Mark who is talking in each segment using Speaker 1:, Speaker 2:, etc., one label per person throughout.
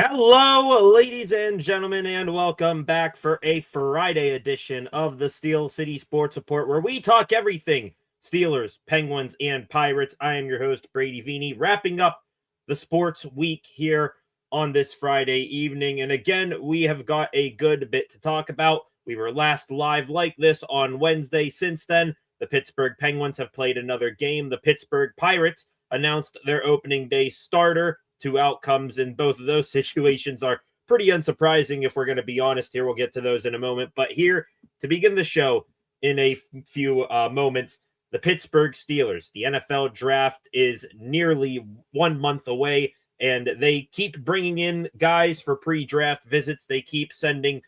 Speaker 1: Hello, ladies and gentlemen, and welcome back for a Friday edition of the Steel City Sports Report, where we talk everything Steelers, Penguins, and Pirates. I am your host, Brady Vini, wrapping up the sports week here on this Friday evening. And again, we have got a good bit to talk about. We were last live like this on Wednesday. Since then, the Pittsburgh Penguins have played another game. The Pittsburgh Pirates announced their opening day starter. Two outcomes in both of those situations are pretty unsurprising if we're going to be honest here. We'll get to those in a moment. But here, to begin the show in a few moments, the Pittsburgh Steelers. The NFL draft is nearly 1 month away, and they keep bringing in guys for pre-draft visits. They keep sending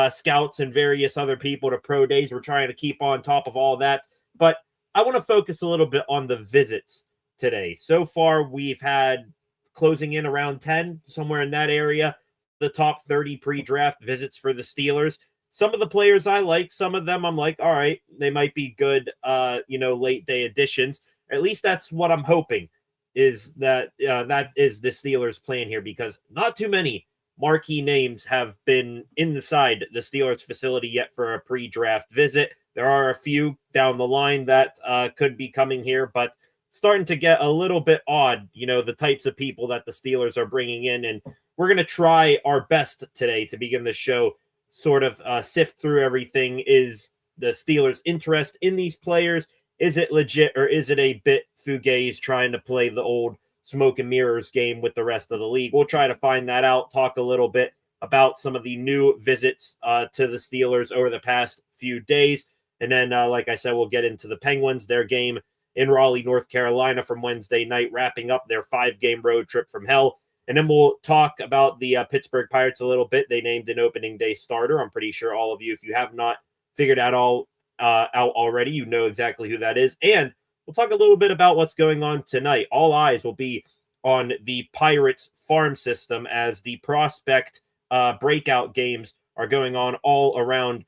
Speaker 1: scouts and various other people to pro days. We're trying to keep on top of all that. But I want to focus a little bit on the visits today. So far, we've had closing in around 10, somewhere in that area, the top 30 pre-draft visits for the Steelers. Some of the players I like, some of them I'm like, all right, they might be good, late day additions. At least that's what I'm hoping is that that is the Steelers' plan here, because not too many marquee names have been inside the Steelers facility yet for a pre-draft visit. There are a few down the line that could be coming here, but starting to get a little bit odd, the types of people that the Steelers are bringing in. And we're going to try our best today to begin the show, sort of sift through everything. Is the Steelers' interest in these players? Is it legit, or is it a bit fugazi trying to play the old smoke and mirrors game with the rest of the league? We'll try to find that out, talk a little bit about some of the new visits to the Steelers over the past few days. And then, like I said, we'll get into the Penguins, their game in Raleigh, North Carolina from Wednesday night, wrapping up their 5-game road trip from hell. And then we'll talk about the Pittsburgh Pirates a little bit. They named an opening day starter. I'm pretty sure all of you, if you have not figured that all out already, you know exactly who that is. And we'll talk a little bit about what's going on tonight. All eyes will be on the Pirates farm system as the prospect breakout games are going on all around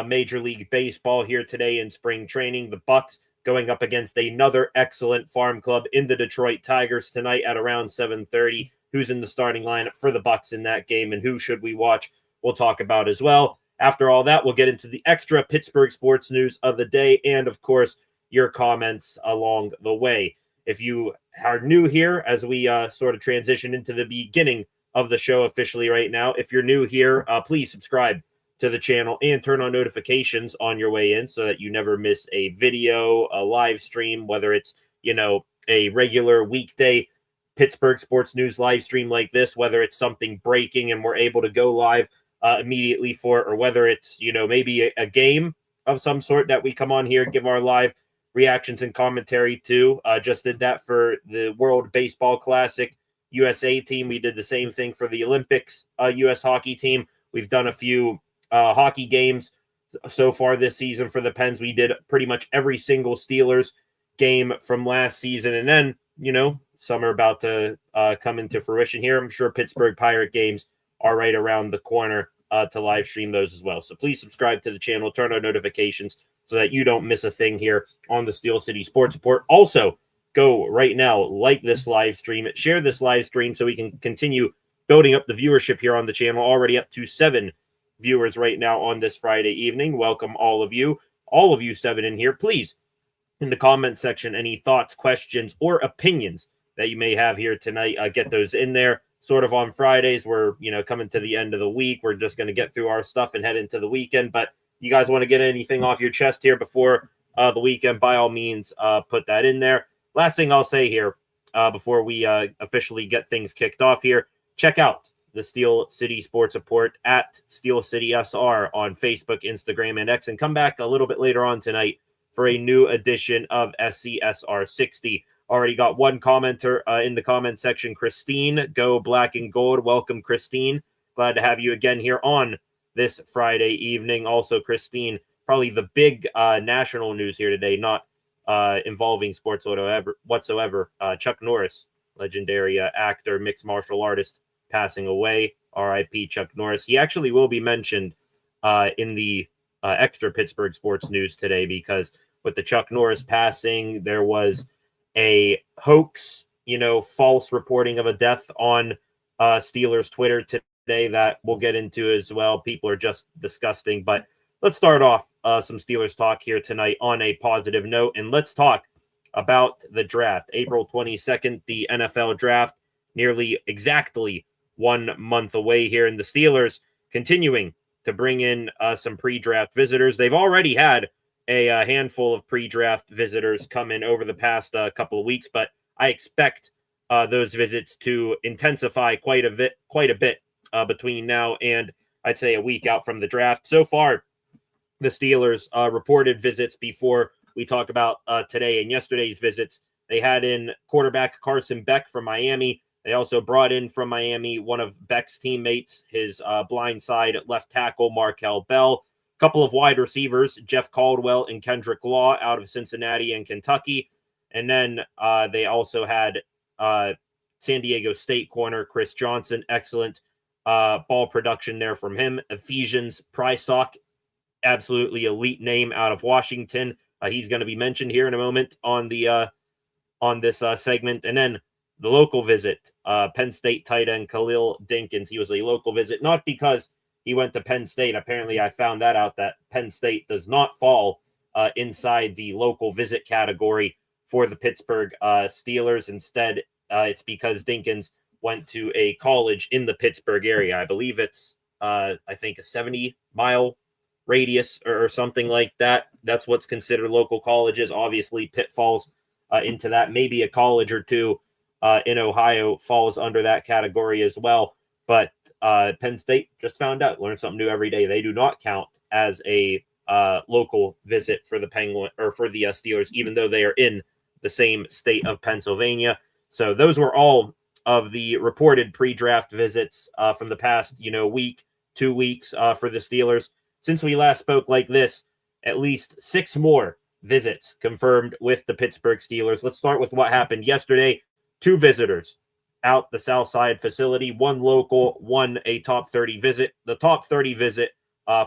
Speaker 1: Major League Baseball here today in spring training. The Bucks going up against another excellent farm club in the Detroit Tigers tonight at around 7:30. Who's in the starting lineup for the Bucks in that game, and who should we watch? We'll talk about as well. After all that, we'll get into the extra Pittsburgh sports news of the day, and of course, your comments along the way. If you are new here, as we sort of transition into the beginning of the show officially right now, if you're new here, please subscribe to the channel and turn on notifications on your way in so that you never miss a video, a live stream, whether it's, a regular weekday Pittsburgh sports news live stream like this, whether it's something breaking and we're able to go live immediately for it, or whether it's, maybe a game of some sort that we come on here, give our live reactions and commentary to. Just did that for the World Baseball Classic USA team. We did the same thing for the Olympics US hockey team. We've done a few hockey games so far this season for the Pens. We did pretty much every single Steelers game from last season. And then, some are about to come into fruition here. I'm sure Pittsburgh Pirate games are right around the corner to live stream those as well. So please subscribe to the channel, turn on notifications so that you don't miss a thing here on the Steel City Sports Report. Also, go right now, like this live stream, share this live stream so we can continue building up the viewership here on the channel, already up to 7 viewers right now on this Friday evening. Welcome all of you 7 in here. Please, in the comment section, any thoughts, questions, or opinions that you may have here tonight, get those in there. Sort of on Fridays, we're coming to the end of the week. We're just going to get through our stuff and head into the weekend. But you guys want to get anything off your chest here before the weekend, by all means, put that in there. Last thing I'll say here before we officially get things kicked off here, check out the Steel City Sports Report at Steel City SR on Facebook, Instagram, and X, and come back a little bit later on tonight for a new edition of SCSR 60. Already got one commenter in the comment section, Christine, go black and gold. Welcome, Christine. Glad to have you again here on this Friday evening. Also, Christine, probably the big national news here today, not involving sports whatsoever. Chuck Norris, legendary actor, mixed martial artist, passing away. R.I.P. Chuck Norris. He actually will be mentioned in the extra Pittsburgh sports news today, because with the Chuck Norris passing, there was a hoax, false reporting of a death on Steelers Twitter today that we'll get into as well. People are just disgusting. But let's start off some Steelers talk here tonight on a positive note. And let's talk about the draft. April 22nd, the NFL draft, nearly exactly 1 month away here. And the Steelers continuing to bring in some pre-draft visitors. They've already had a handful of pre-draft visitors come in over the past couple of weeks, but I expect those visits to intensify quite a bit between now and I'd say a week out from the draft. So far, the Steelers reported visits before we talk about today and yesterday's visits. They had in quarterback Carson Beck from Miami. They also brought in from Miami one of Beck's teammates, his blindside left tackle, Markel Bell. A couple of wide receivers, Jeff Caldwell and Kendrick Law out of Cincinnati and Kentucky. And then they also had San Diego State corner Chris Johnson. Excellent ball production there from him. Ephesians Prysock, absolutely elite name out of Washington. He's going to be mentioned here in a moment on this segment. And then the local visit, Penn State tight end Khalil Dinkins. He was a local visit, not because he went to Penn State. Apparently, I found that out that Penn State does not fall inside the local visit category for the Pittsburgh Steelers. Instead, it's because Dinkins went to a college in the Pittsburgh area. I believe it's, I think, a 70-mile radius or something like that. That's what's considered local colleges. Obviously, Pitt falls into that. Maybe a college or two in Ohio falls under that category as well. But Penn State just found out, learn something new every day. They do not count as a local visit for the Steelers, even though they are in the same state of Pennsylvania. So those were all of the reported pre-draft visits from the past, week, 2 weeks for the Steelers. Since we last spoke like this, at least 6 more visits confirmed with the Pittsburgh Steelers. Let's start with what happened yesterday. 2 visitors out the South Side facility, 1 local, 1 a top 30 visit. The top 30 visit,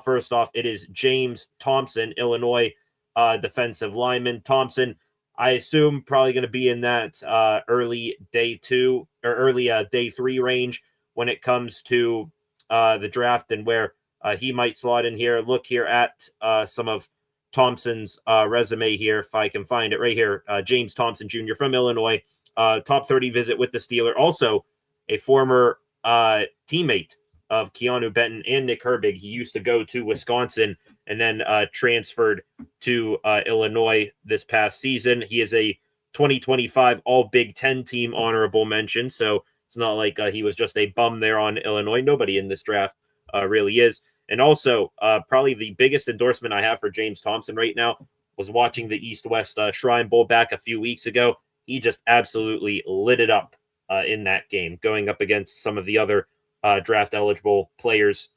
Speaker 1: first off, it is James Thompson, Illinois defensive lineman. Thompson, I assume, probably going to be in that early day 2 or early day 3 range when it comes to the draft and where he might slot in here. Look here at some of Thompson's resume here, if I can find it right here. James Thompson Jr. from Illinois. Top 30 visit with the Steelers. Also, a former teammate of Keanu Benton and Nick Herbig. He used to go to Wisconsin and then transferred to Illinois this past season. He is a 2025 All Big Ten team honorable mention, so it's not like he was just a bum there on Illinois. Nobody in this draft really is. And also, probably the biggest endorsement I have for James Thompson right now was watching the East-West Shrine Bowl back a few weeks ago. He just absolutely lit it up in that game, going up against some of the other draft-eligible players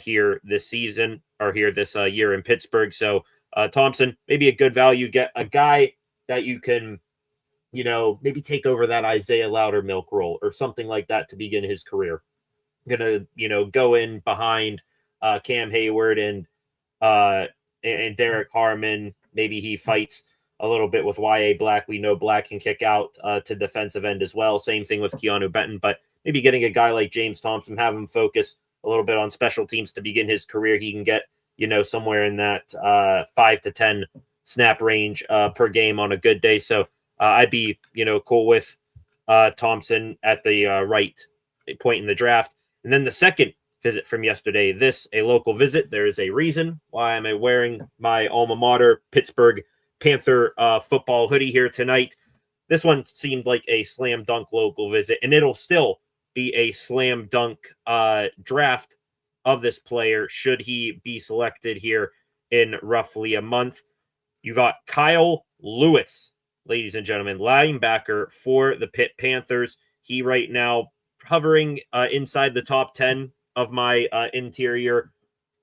Speaker 1: here this season or here this year in Pittsburgh. So Thompson, maybe a good value, get a guy that you can, maybe take over that Isaiah Loudermilk role or something like that to begin his career. Gonna, go in behind Cam Hayward and Derek Harmon. Maybe he fights a little bit with Y.A. Black. We know Black can kick out to defensive end as well. Same thing with Keanu Benton, but maybe getting a guy like James Thompson, have him focus a little bit on special teams to begin his career. He can get, somewhere in that 5 to 10 snap range per game on a good day. So I'd be, cool with Thompson at the right point in the draft. And then the second visit from yesterday, a local visit. There is a reason why I'm wearing my alma mater, Pittsburgh Panther football hoodie here tonight. This one seemed like a slam dunk local visit, and it'll still be a slam dunk draft of this player should he be selected here in roughly a month. You got Kyle Lewis, ladies and gentlemen, linebacker for the Pitt Panthers. He right now hovering inside the top 10 of my interior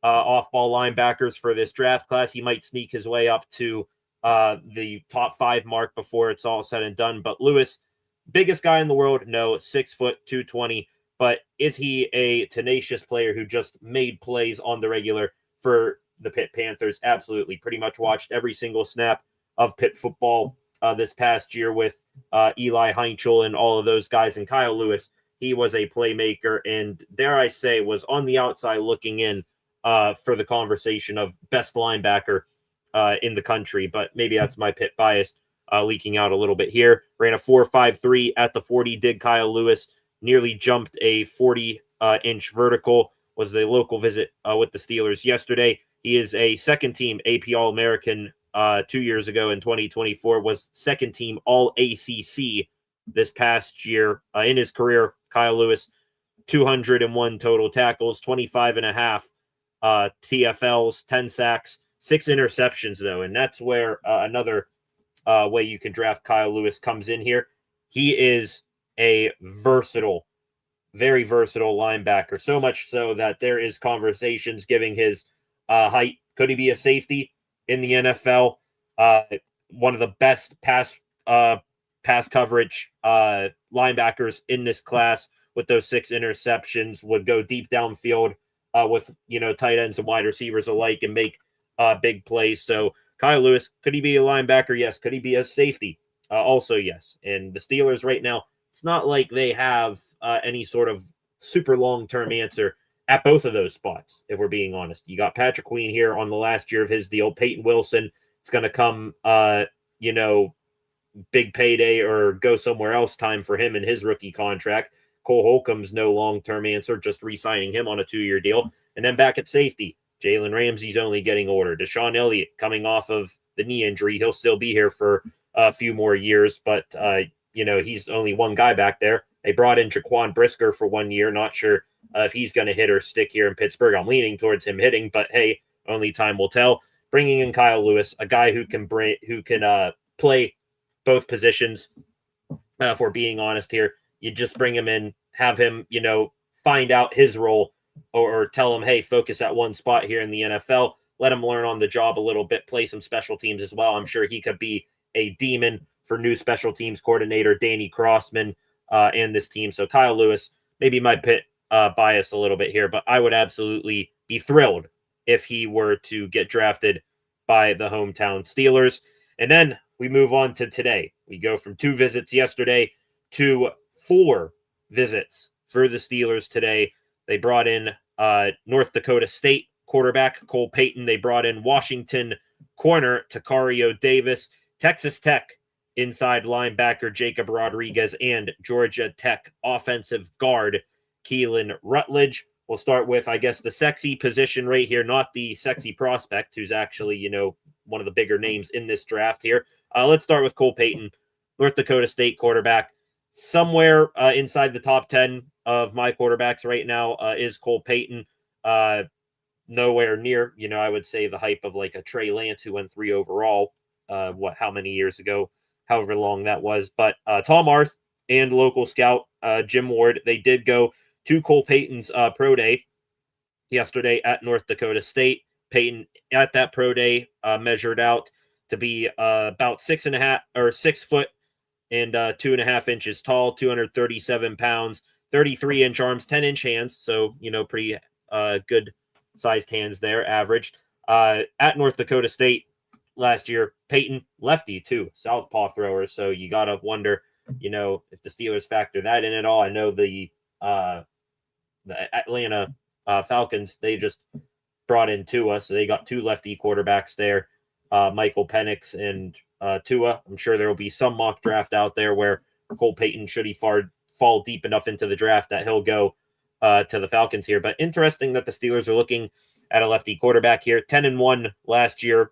Speaker 1: off-ball linebackers for this draft class. He might sneak his way up to the top 5 mark before it's all said and done. But Lewis, biggest guy in the world? No, 6 foot, 220. But is he a tenacious player who just made plays on the regular for the Pitt Panthers? Absolutely. Pretty much watched every single snap of Pitt football this past year with Eli Heinchel and all of those guys. And Kyle Lewis he was a playmaker and, dare I say, was on the outside looking in for the conversation of best linebacker in the country. But maybe that's my pit bias leaking out a little bit here. Ran a 4.53 at the 40, did Kyle Lewis. Nearly jumped a 40-inch vertical. Was the local visit with the Steelers yesterday. He is a second-team AP All-American 2 years ago in 2024. Was second-team All-ACC this past year. In his career, Kyle Lewis, 201 total tackles, 25 and a half TFLs, 10 sacks, 6 interceptions, though. And that's where another way you can draft Kyle Lewis comes in here. He is a versatile, very versatile linebacker, so much so that there is conversations giving his height. Could he be a safety in the NFL? One of the best pass coverage linebackers in this class with those 6 interceptions, would go deep downfield with, tight ends and wide receivers alike and make big plays. So Kyle Lewis, could he be a linebacker? Yes. Could he be a safety? Also, yes. And the Steelers right now, it's not like they have any sort of super long-term answer at both of those spots, if we're being honest. You got Patrick Queen here on the last year of his deal. Peyton Wilson, it's going to come, big payday or go somewhere else time for him in his rookie contract. Cole Holcomb's no long-term answer, just re-signing him on a 2-year deal. And then back at safety, Jalen Ramsey's only getting older. Deshaun Elliott coming off of the knee injury. He'll still be here for a few more years, but, he's only one guy back there. They brought in Jaquan Brisker for 1 year. Not sure if he's going to hit or stick here in Pittsburgh. I'm leaning towards him hitting, but hey, only time will tell. Bringing in Kyle Lewis, a guy who can play both positions. If we're being honest here, you just bring him in, have him, find out his role, or tell him, hey, focus at one spot here in the NFL. Let him learn on the job a little bit, play some special teams as well. I'm sure he could be a demon for new special teams coordinator Danny Crossman and this team. So Kyle Lewis, maybe my pit bias a little bit here, but I would absolutely be thrilled if he were to get drafted by the hometown Steelers. And then we move on to today. We go from 2 visits yesterday to 4 visits for the Steelers today. They brought in North Dakota State quarterback Cole Payton. They brought in Washington corner Takario Davis, Texas Tech inside linebacker Jacob Rodriguez, and Georgia Tech offensive guard Keelan Rutledge. We'll start with, I guess, the sexy position right here, not the sexy prospect, who's actually, one of the bigger names in this draft here. Let's start with Cole Payton, North Dakota State quarterback. Somewhere inside the top 10 of my quarterbacks right now is Cole Payton. Nowhere near, I would say the hype of like a Trey Lance, who went 3 overall, how many years ago, however long that was. But Tom Arth and local scout Jim Ward, they did go to Cole Payton's pro day yesterday at North Dakota State. Payton at that pro day measured out to be about 6 foot and 2.5 inches tall, 237 pounds, 33-inch arms, 10-inch hands. So, pretty good sized hands there, averaged. At North Dakota State last year, Payton, lefty too, southpaw thrower. So you got to wonder, if the Steelers factor that in at all. I know the Atlanta Falcons, they just brought in Tua, so they got 2 lefty quarterbacks there, Michael Penix and Tua. I'm sure there will be some mock draft out there where Cole Payton, should he fall deep enough into the draft, that he'll go to the Falcons here. But interesting that the Steelers are looking at a lefty quarterback here. 10-1 last year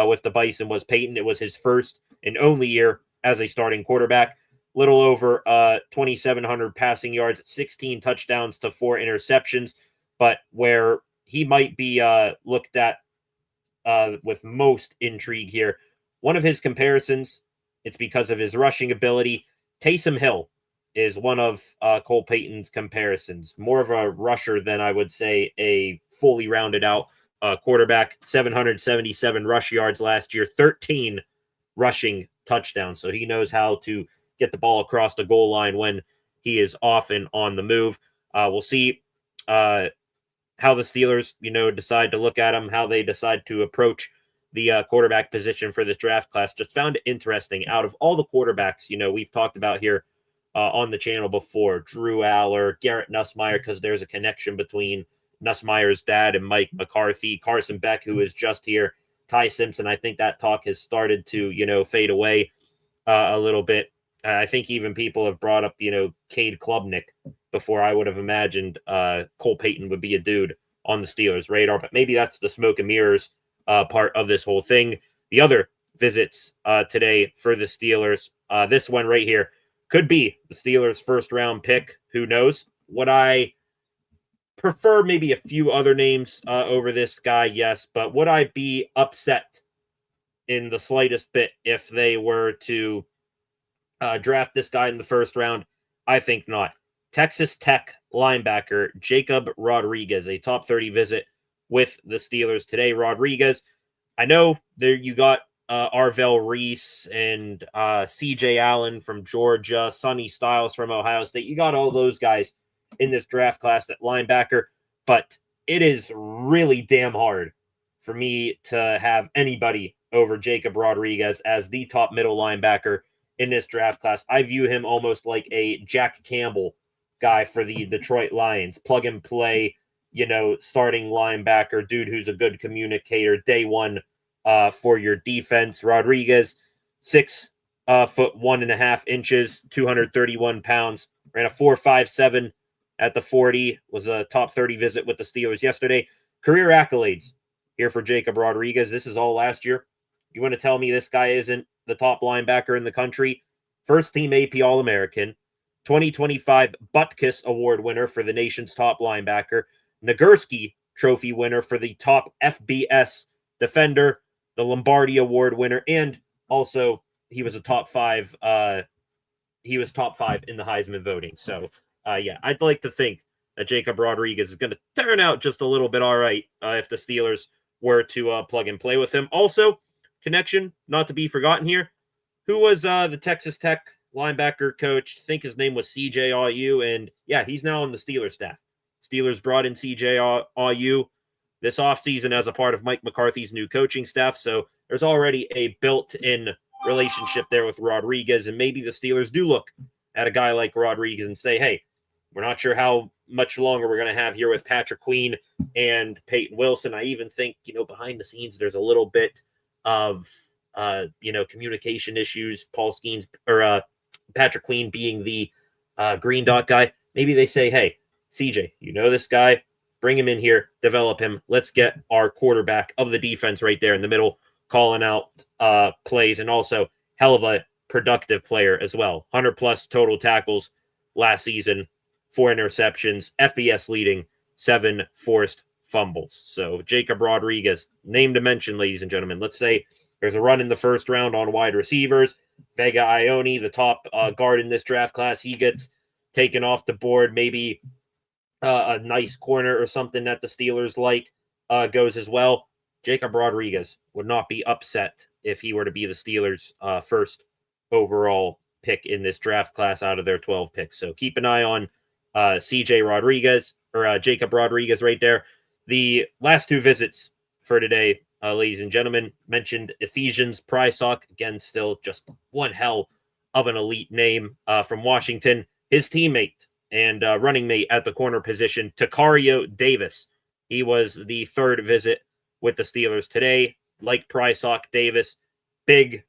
Speaker 1: with the Bison was Payton. It was his first and only year as a starting quarterback. Little over 2,700 passing yards, 16 touchdowns to 4 interceptions. But where he might be looked at with most intrigue here, one of his comparisons, it's because of his rushing ability. Taysom Hill is one of Cole Payton's comparisons. More of a rusher than I would say a fully rounded out quarterback. 777 rush yards last year, 13 rushing touchdowns. So he knows how to get the ball across the goal line when he is often on the move. We'll see how the Steelers, decide to look at him, how they decide to approach the quarterback position for this draft class. Just found it interesting. Out of all the quarterbacks, we've talked about here on the channel before. Drew Aller, Garrett Nussmeier, because there's a connection between Nussmeier's dad and Mike McCarthy, Carson Beck, who is just here, Ty Simpson. I think that talk has started to, fade away a little bit. I think even people have brought up, Cade Klubnik before. I would have imagined Cole Payton would be a dude on the Steelers' radar, but maybe that's the smoke and mirrors part of this whole thing. The other visits today for the Steelers, this one right here could be the Steelers' first round pick. Who knows? Would I prefer maybe a few other names over this guy? Yes, but would I be upset in the slightest bit if they were to draft this guy in the first round? I think not. Texas Tech linebacker Jacob Rodriguez, a top 30 visit with the Steelers today. Rodriguez, I know there you got Arvell Reese and CJ Allen from Georgia, Sonny Styles from Ohio State. You got all those guys in this draft class at linebacker, but it is really damn hard for me to have anybody over Jacob Rodriguez as the top middle linebacker in this draft class. I view him almost like a Jack Campbell guy for the Detroit Lions. Plug and play, starting linebacker, dude who's a good communicator, day one for your defense. Rodriguez, 6 foot 1.5 inches, 231 pounds, ran a 4.57 at the 40, was a top 30 visit with the Steelers yesterday. Career accolades here for Jacob Rodriguez. This is all last year. You want to tell me this guy isn't the top linebacker in the country? First team AP All-American, 2025 Butkus Award winner for the nation's top linebacker, Nagurski Trophy winner for the top FBS defender, the Lombardi Award winner, and also he was a top 5. He was top 5 in the Heisman voting. So, I'd like to think that Jacob Rodriguez is going to turn out just a little bit all right if the Steelers were to plug and play with him. Also, connection, not to be forgotten here. Who was the Texas Tech linebacker coach? I think his name was CJ Ayu, and yeah, he's now on the Steelers staff. Steelers brought in CJ Ayu this offseason as a part of Mike McCarthy's new coaching staff, so there's already a built-in relationship there with Rodriguez, and maybe the Steelers do look at a guy like Rodriguez and say, hey, we're not sure how much longer we're going to have here with Patrick Queen and Peyton Wilson. I even think, behind the scenes, there's a little bit of, communication issues. Paul Skeens or Patrick Queen being the green dot guy. Maybe they say, hey, CJ, this guy, bring him in here, develop him. Let's get our quarterback of the defense right there in the middle, calling out plays, and also hell of a productive player as well. 100+ total tackles last season, 4 interceptions, FBS leading, 7 forced fumbles. So Jacob Rodriguez, name to mention, ladies and gentlemen. Let's say there's a run in the first round on wide receivers. Vega Ione, the top guard in this draft class, he gets taken off the board. Maybe a nice corner or something that the Steelers goes as well. Jacob Rodriguez would not be upset if he were to be the Steelers' first overall pick in this draft class out of their 12 picks. So keep an eye on CJ Rodriguez or Jacob Rodriguez right there. The last 2 visits for today, ladies and gentlemen, mentioned Ephesians Prysock. Again, still just one hell of an elite name from Washington. His teammate and running mate at the corner position, Takario Davis. He was the 3rd visit with the Steelers today. Like Prysock, Davis, big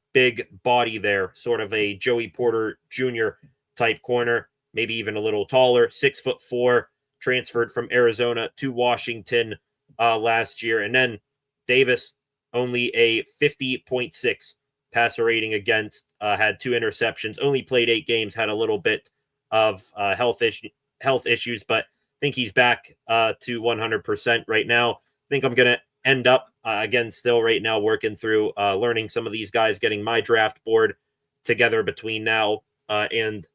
Speaker 1: body there, sort of a Joey Porter Jr. type corner, maybe even a little taller, 6'4", transferred from Arizona to Washington last year. And then Davis, only a 50.6 passer rating against, had 2 interceptions, only played 8 games, had a little bit of health issues, but I think he's back to 100% right now. I think I'm going to end up, again, still right now working through learning some of these guys, getting my draft board together between now and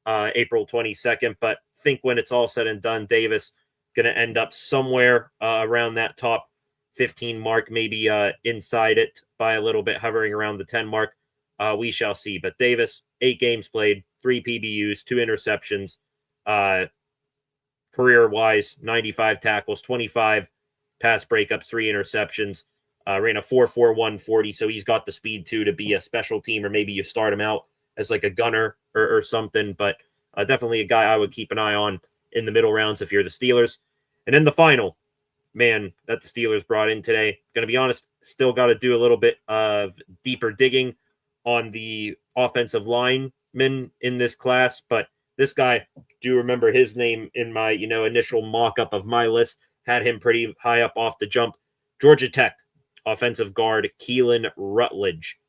Speaker 1: April 22nd. But I think when it's all said and done, Davis going to end up somewhere around that top 15 mark, maybe inside it by a little bit, hovering around the 10 mark. We shall see. But Davis, 8 games played, 3 PBUs, 2 interceptions, career-wise, 95 tackles, 25 pass breakups, 3 interceptions, ran a 4.41 40, so he's got the speed, too, to be a special team, or maybe you start him out as like a gunner or something, but definitely a guy I would keep an eye on in the middle rounds if you're the Steelers. And in the final, man, that the Steelers brought in today. Going to be honest, still got to do a little bit of deeper digging on the offensive linemen in this class. But this guy, do you remember his name in my, initial mock-up of my list? Had him pretty high up off the jump. Georgia Tech offensive guard Keelan Rutledge,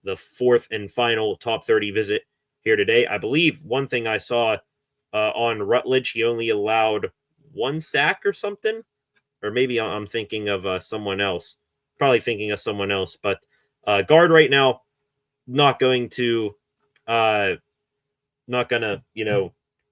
Speaker 1: the fourth and final top 30 visit here today. I believe one thing I saw on Rutledge, he only allowed one sack or something. Or maybe I'm thinking of someone else. Probably thinking of someone else. But guard right now, not going to,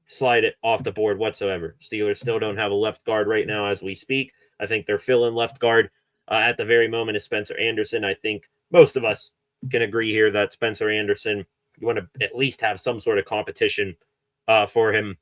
Speaker 1: slide it off the board whatsoever. Steelers still don't have a left guard right now as we speak. I think they're filling left guard at the very moment is Spencer Anderson. I think most of us can agree here that Spencer Anderson, you want to at least have some sort of competition for him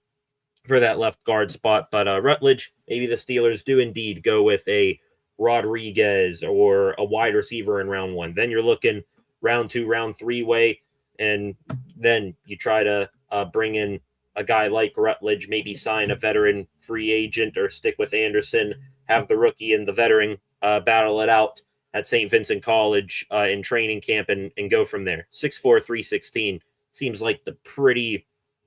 Speaker 1: for that left guard spot. But Rutledge, maybe the Steelers do indeed go with a Rodriguez or a wide receiver in round one. Then you're looking round two, round three way, and then you try to bring in a guy like Rutledge, maybe sign a veteran free agent or stick with Anderson, have the rookie and the veteran battle it out at St. Vincent College in training camp and go from there. 6'4", 316 seems like the pretty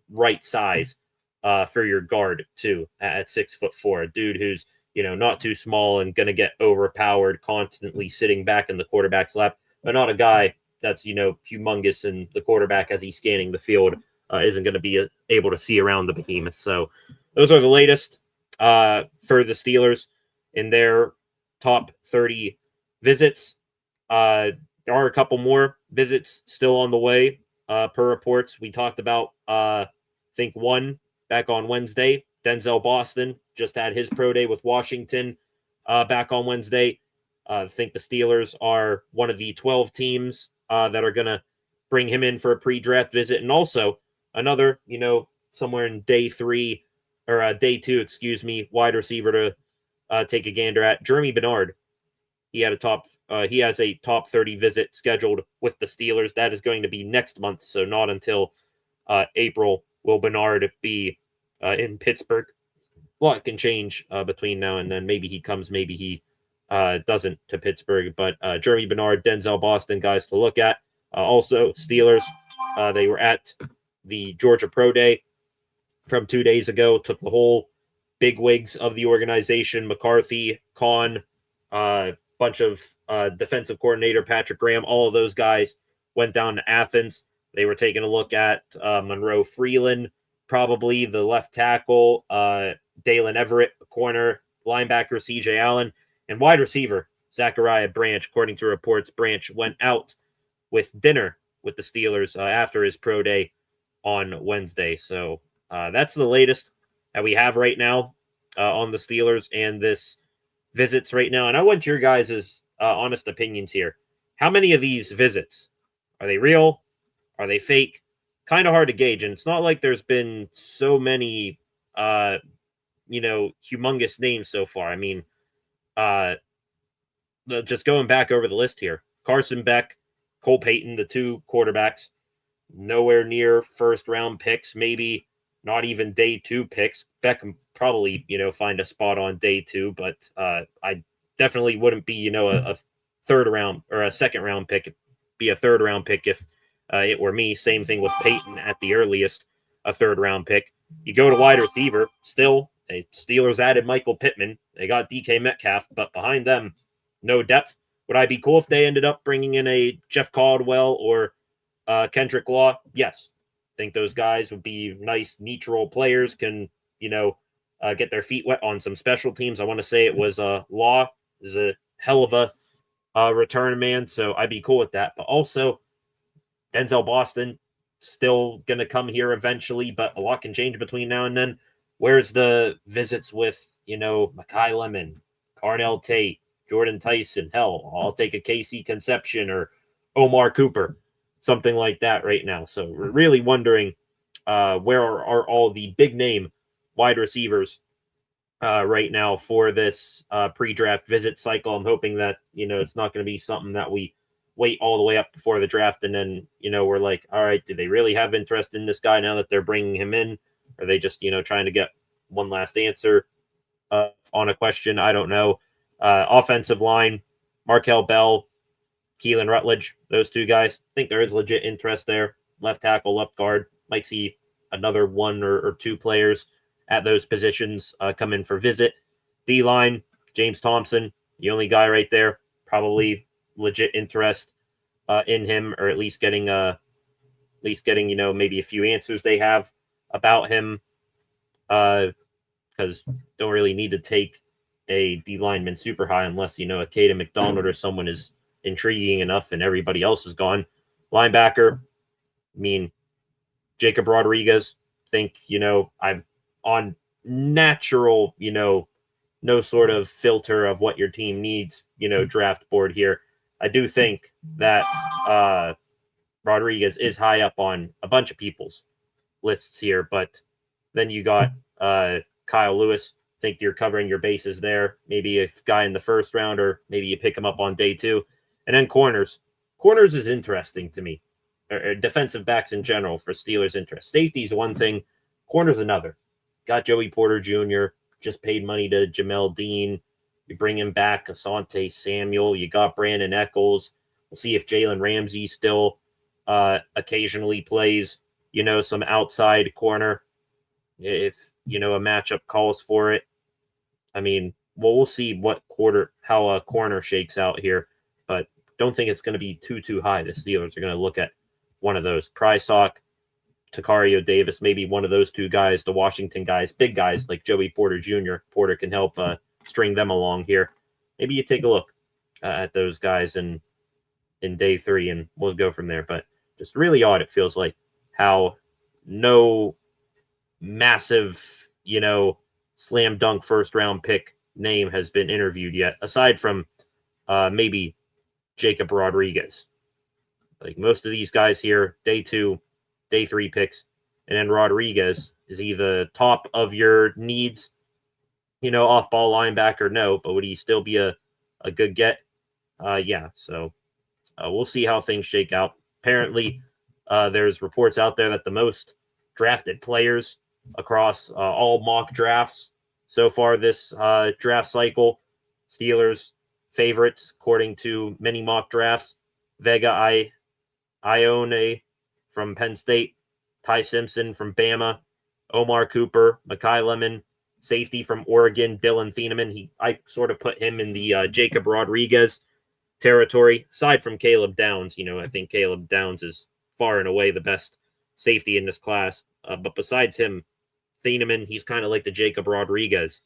Speaker 1: right size for your guard too at 6'4", a dude who's not too small and going to get overpowered constantly sitting back in the quarterback's lap, but not a guy that's humongous and the quarterback as he's scanning the field isn't going to be able to see around the behemoth. So those are the latest for the Steelers in their top 30 visits. There are a couple more visits still on the way per reports. We talked about, I think, one back on Wednesday. Denzel Boston just had his pro day with Washington back on Wednesday. I think the Steelers are one of the 12 teams that are going to bring him in for a pre-draft visit. And also another, somewhere in day two, wide receiver to take a gander at. Jeremy Bernard. He has a top 30 visit scheduled with the Steelers. That is going to be next month, so not until April will Bernard be in Pittsburgh. A lot can change between now and then. Maybe he comes, maybe he doesn't to Pittsburgh. But Jeremy Bernard, Denzel Boston, guys to look at. Also, Steelers, they were at the Georgia Pro Day from 2 days ago. Took the whole bigwigs of the organization, McCarthy, Kahn, bunch of defensive coordinator Patrick Graham, all of those guys went down to Athens. They were taking a look at Monroe Freeland, probably the left tackle, Dalen Everett, corner, linebacker CJ Allen, and wide receiver Zachariah Branch. According to reports, Branch went out with dinner with the Steelers after his pro day on Wednesday. So that's the latest that we have right now on the Steelers and this visits right now. And I want your guys' honest opinions here. How many of these visits, are they real? Are they fake? Kind of hard to gauge. And it's not like there's been so many, humongous names so far. I mean, just going back over the list here, Carson Beck, Cole Payton, the two quarterbacks, nowhere near first round picks, maybe not even day two picks. Beck can probably, find a spot on day two, but I definitely wouldn't be, a third round or a second round pick. It'd be a third round pick if it were me. Same thing with Peyton at the earliest, a third round pick. You go to wide receiver, still, Steelers added Michael Pittman. They got DK Metcalf, but behind them, no depth. Would I be cool if they ended up bringing in a Jeff Caldwell or Kendrick Law? Yes. I think those guys would be nice, neutral players, can, get their feet wet on some special teams. I want to say it was Law is a hell of a return man, so I'd be cool with that. But also, Denzel Boston still going to come here eventually, but a lot can change between now and then. Where's the visits with, Mekhi Lemon, Carnell Tate, Jordan Tyson? Hell, I'll take a KC Conception or Omar Cooper, something like that right now. So we're really wondering where are all the big name wide receivers right now for this pre-draft visit cycle. I'm hoping that, it's not going to be something that we wait all the way up before the draft and then, we're like, all right, do they really have interest in this guy now that they're bringing him in? Are they just, trying to get one last answer on a question? I don't know. Offensive line, Markel Bell, Keelan Rutledge, those two guys. I think there is legit interest there. Left tackle, left guard. Might see another one or two players at those positions come in for visit. D-line, James Thompson, the only guy right there. Probably legit interest in him, or at least getting maybe a few answers they have about him, because don't really need to take a D lineman super high unless a Caden McDonald or someone is intriguing enough and everybody else is gone. Linebacker, I mean, Jacob Rodriguez. Think I'm on natural, no sort of filter of what your team needs, draft board here. I do think that Rodriguez is high up on a bunch of people's lists here, but then you got Kyle Lewis. Think you're covering your bases there. Maybe a guy in the first round, or maybe you pick him up on day 2. And then corners. Corners is interesting to me. Or defensive backs in general for Steelers' interest. Safety is one thing. Corners another. Got Joey Porter Jr. Just paid money to Jamel Dean. You bring him back, Asante Samuel. You got Brandon Eccles. We'll see if Jalen Ramsey still occasionally plays, some outside corner. If, a matchup calls for it. I mean, we'll see how a corner shakes out here, but don't think it's going to be too high. The Steelers are going to look at one of those. Prysock, Takario Davis, maybe one of those two guys, the Washington guys, big guys like Joey Porter Jr. Porter can help string them along here. Maybe you take a look at those guys in day 3, and we'll go from there. But just really odd, it feels like, how no massive, slam dunk first round pick name has been interviewed yet, aside from maybe Jacob Rodriguez. Like most of these guys here, day 2, day 3 picks, and then Rodriguez is either top of your needs, off ball linebacker, no, but would he still be a good get? Yeah, so we'll see how things shake out. Apparently, there's reports out there that the most drafted players across all mock drafts so far this draft cycle, Steelers favorites, according to many mock drafts, Vega Ione from Penn State, Ty Simpson from Bama, Omar Cooper, Mekhi Lemon, safety from Oregon, Dylan Thieneman. I sort of put him in the Jacob Rodriguez territory, aside from Caleb Downs. I think Caleb Downs is far and away the best safety in this class. But besides him, Thieneman, he's kind of like the Jacob Rodriguez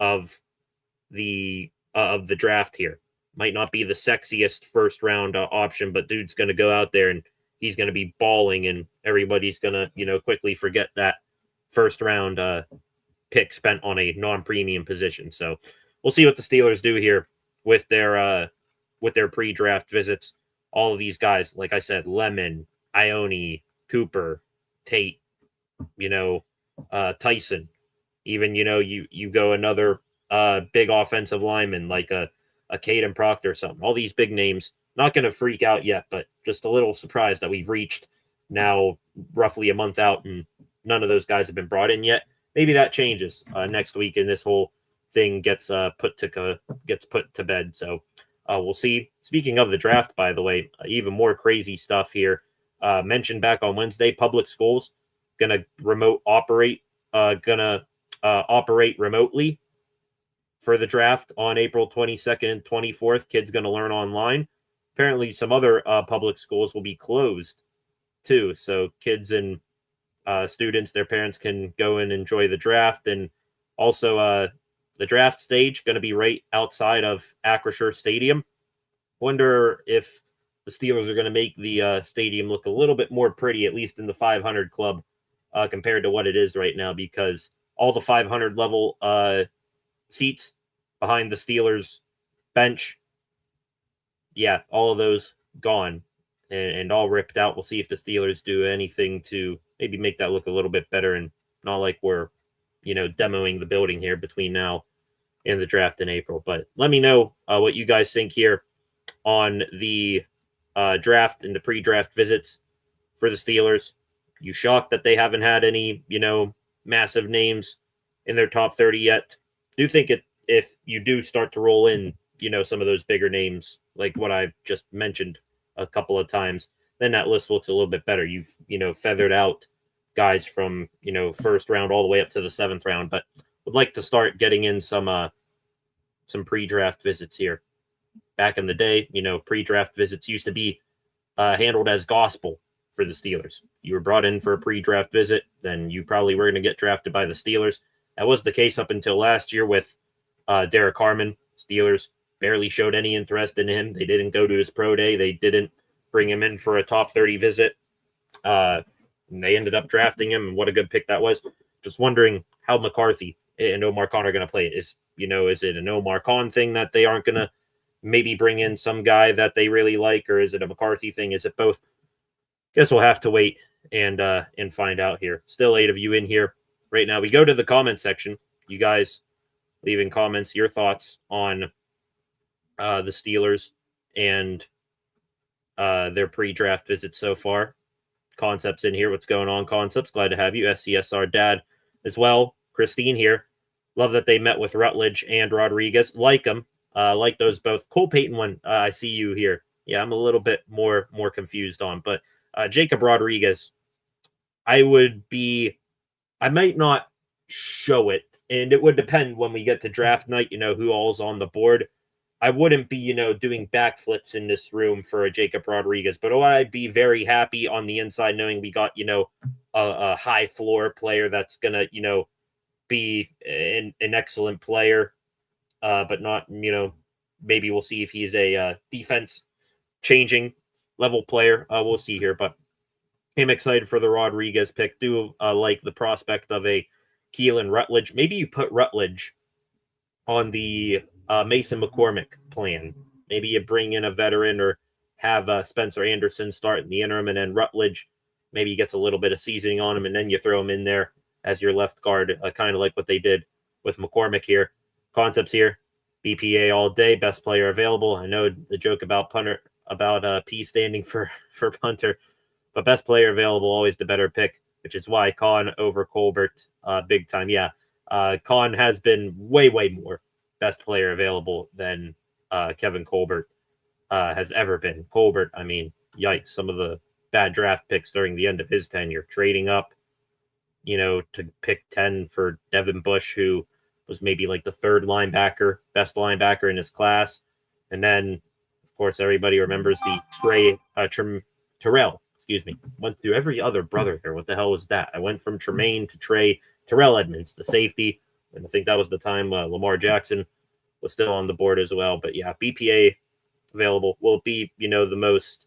Speaker 1: of the draft here. Might not be the sexiest first round option, but dude's going to go out there and he's going to be balling, and everybody's going to, quickly forget that first round pick spent on a non-premium position. So we'll see what the Steelers do here with their pre-draft visits. All of these guys, like I said, Lemon, Ione, Cooper, Tate, Tyson, even, you go another big offensive lineman like a Caden Proctor or something. All these big names, not going to freak out yet, but just a little surprised that we've reached now roughly a month out and none of those guys have been brought in yet. Maybe that changes next week and this whole thing gets put to bed. So we'll see. Speaking of the draft, by the way, even more crazy stuff here. Mentioned back on Wednesday, public schools gonna operate remotely for the draft on April 22nd and 24th. Kids gonna learn online. Apparently, some other public schools will be closed too, so kids and students, their parents can go and enjoy the draft. And also, the draft stage going to be right outside of Acrisure Stadium. Wonder if the Steelers are going to make the stadium look a little bit more pretty, at least in the 500 club, compared to what it is right now, because all the 500 level seats behind the Steelers bench, yeah, all of those gone and all ripped out. We'll see if the Steelers do anything to maybe make that look a little bit better, and not like we're, demoing the building here between now and the draft in April. But let me know what you guys think here on the draft and the pre-draft visits for the Steelers. You shocked that they haven't had any, massive names in their top 30 yet. Do think if you do start to roll in, some of those bigger names, like what I've just mentioned a couple of times, then that list looks a little bit better. You've, feathered out guys from, first round all the way up to the 7th round, but would like to start getting in some pre-draft visits here. Back in the day, pre-draft visits used to be handled as gospel for the Steelers. If you were brought in for a pre-draft visit, then you probably were going to get drafted by the Steelers. That was the case up until last year with Derek Harmon. Steelers barely showed any interest in him. They didn't go to his pro day. They didn't bring him in for a top 30 visit. And they ended up drafting him, and what a good pick that was. Just wondering how McCarthy and Omar Khan are going to play it. Is it an Omar Khan thing that they aren't going to maybe bring in some guy that they really like, or is it a McCarthy thing? Is it both? Guess we'll have to wait and find out here. Still 8 of you in here right now. We go to the comment section. You guys leaving comments, your thoughts on the Steelers and their pre-draft visit so far. Concepts in here. What's going on, Concepts? Glad to have you. SCSR Dad as well. Christine here. Love that they met with Rutledge and Rodriguez. Like them. Like those both. Cole Payton one, I see you here. Yeah, I'm a little bit more confused on. But Jacob Rodriguez, I might not show it. And it would depend when we get to draft night, who all's on the board. I wouldn't be, doing backflips in this room for a Jacob Rodriguez, but I'd be very happy on the inside knowing we got, a high floor player that's going to, be an excellent player, but not, maybe we'll see if he's a defense changing level player. We'll see here, but I'm excited for the Rodriguez pick. Do like the prospect of a Keelan Rutledge. Maybe you put Rutledge on the Mason McCormick plan. Maybe you bring in a veteran or have Spencer Anderson start in the interim, and then Rutledge maybe gets a little bit of seasoning on him, and then you throw him in there as your left guard, kind of like what they did with McCormick here. Concepts here. BPA all day, best player available. I know the joke about punter, about P standing for punter, but best player available, always the better pick, which is why Khan over Colbert, big time. Yeah, Khan has been way more best player available than Kevin Colbert has ever been. Colbert, I mean, yikes, some of the bad draft picks during the end of his tenure, trading up, to pick 10 for Devin Bush, who was maybe like the third best linebacker in his class. And then, of course, everybody remembers the Terrell, went through every other brother there. What the hell was that? I went from Tremaine to Terrell Edmonds, the safety. And I think that was the time Lamar Jackson was still on the board as well. But yeah, BPA available. Will it be, the most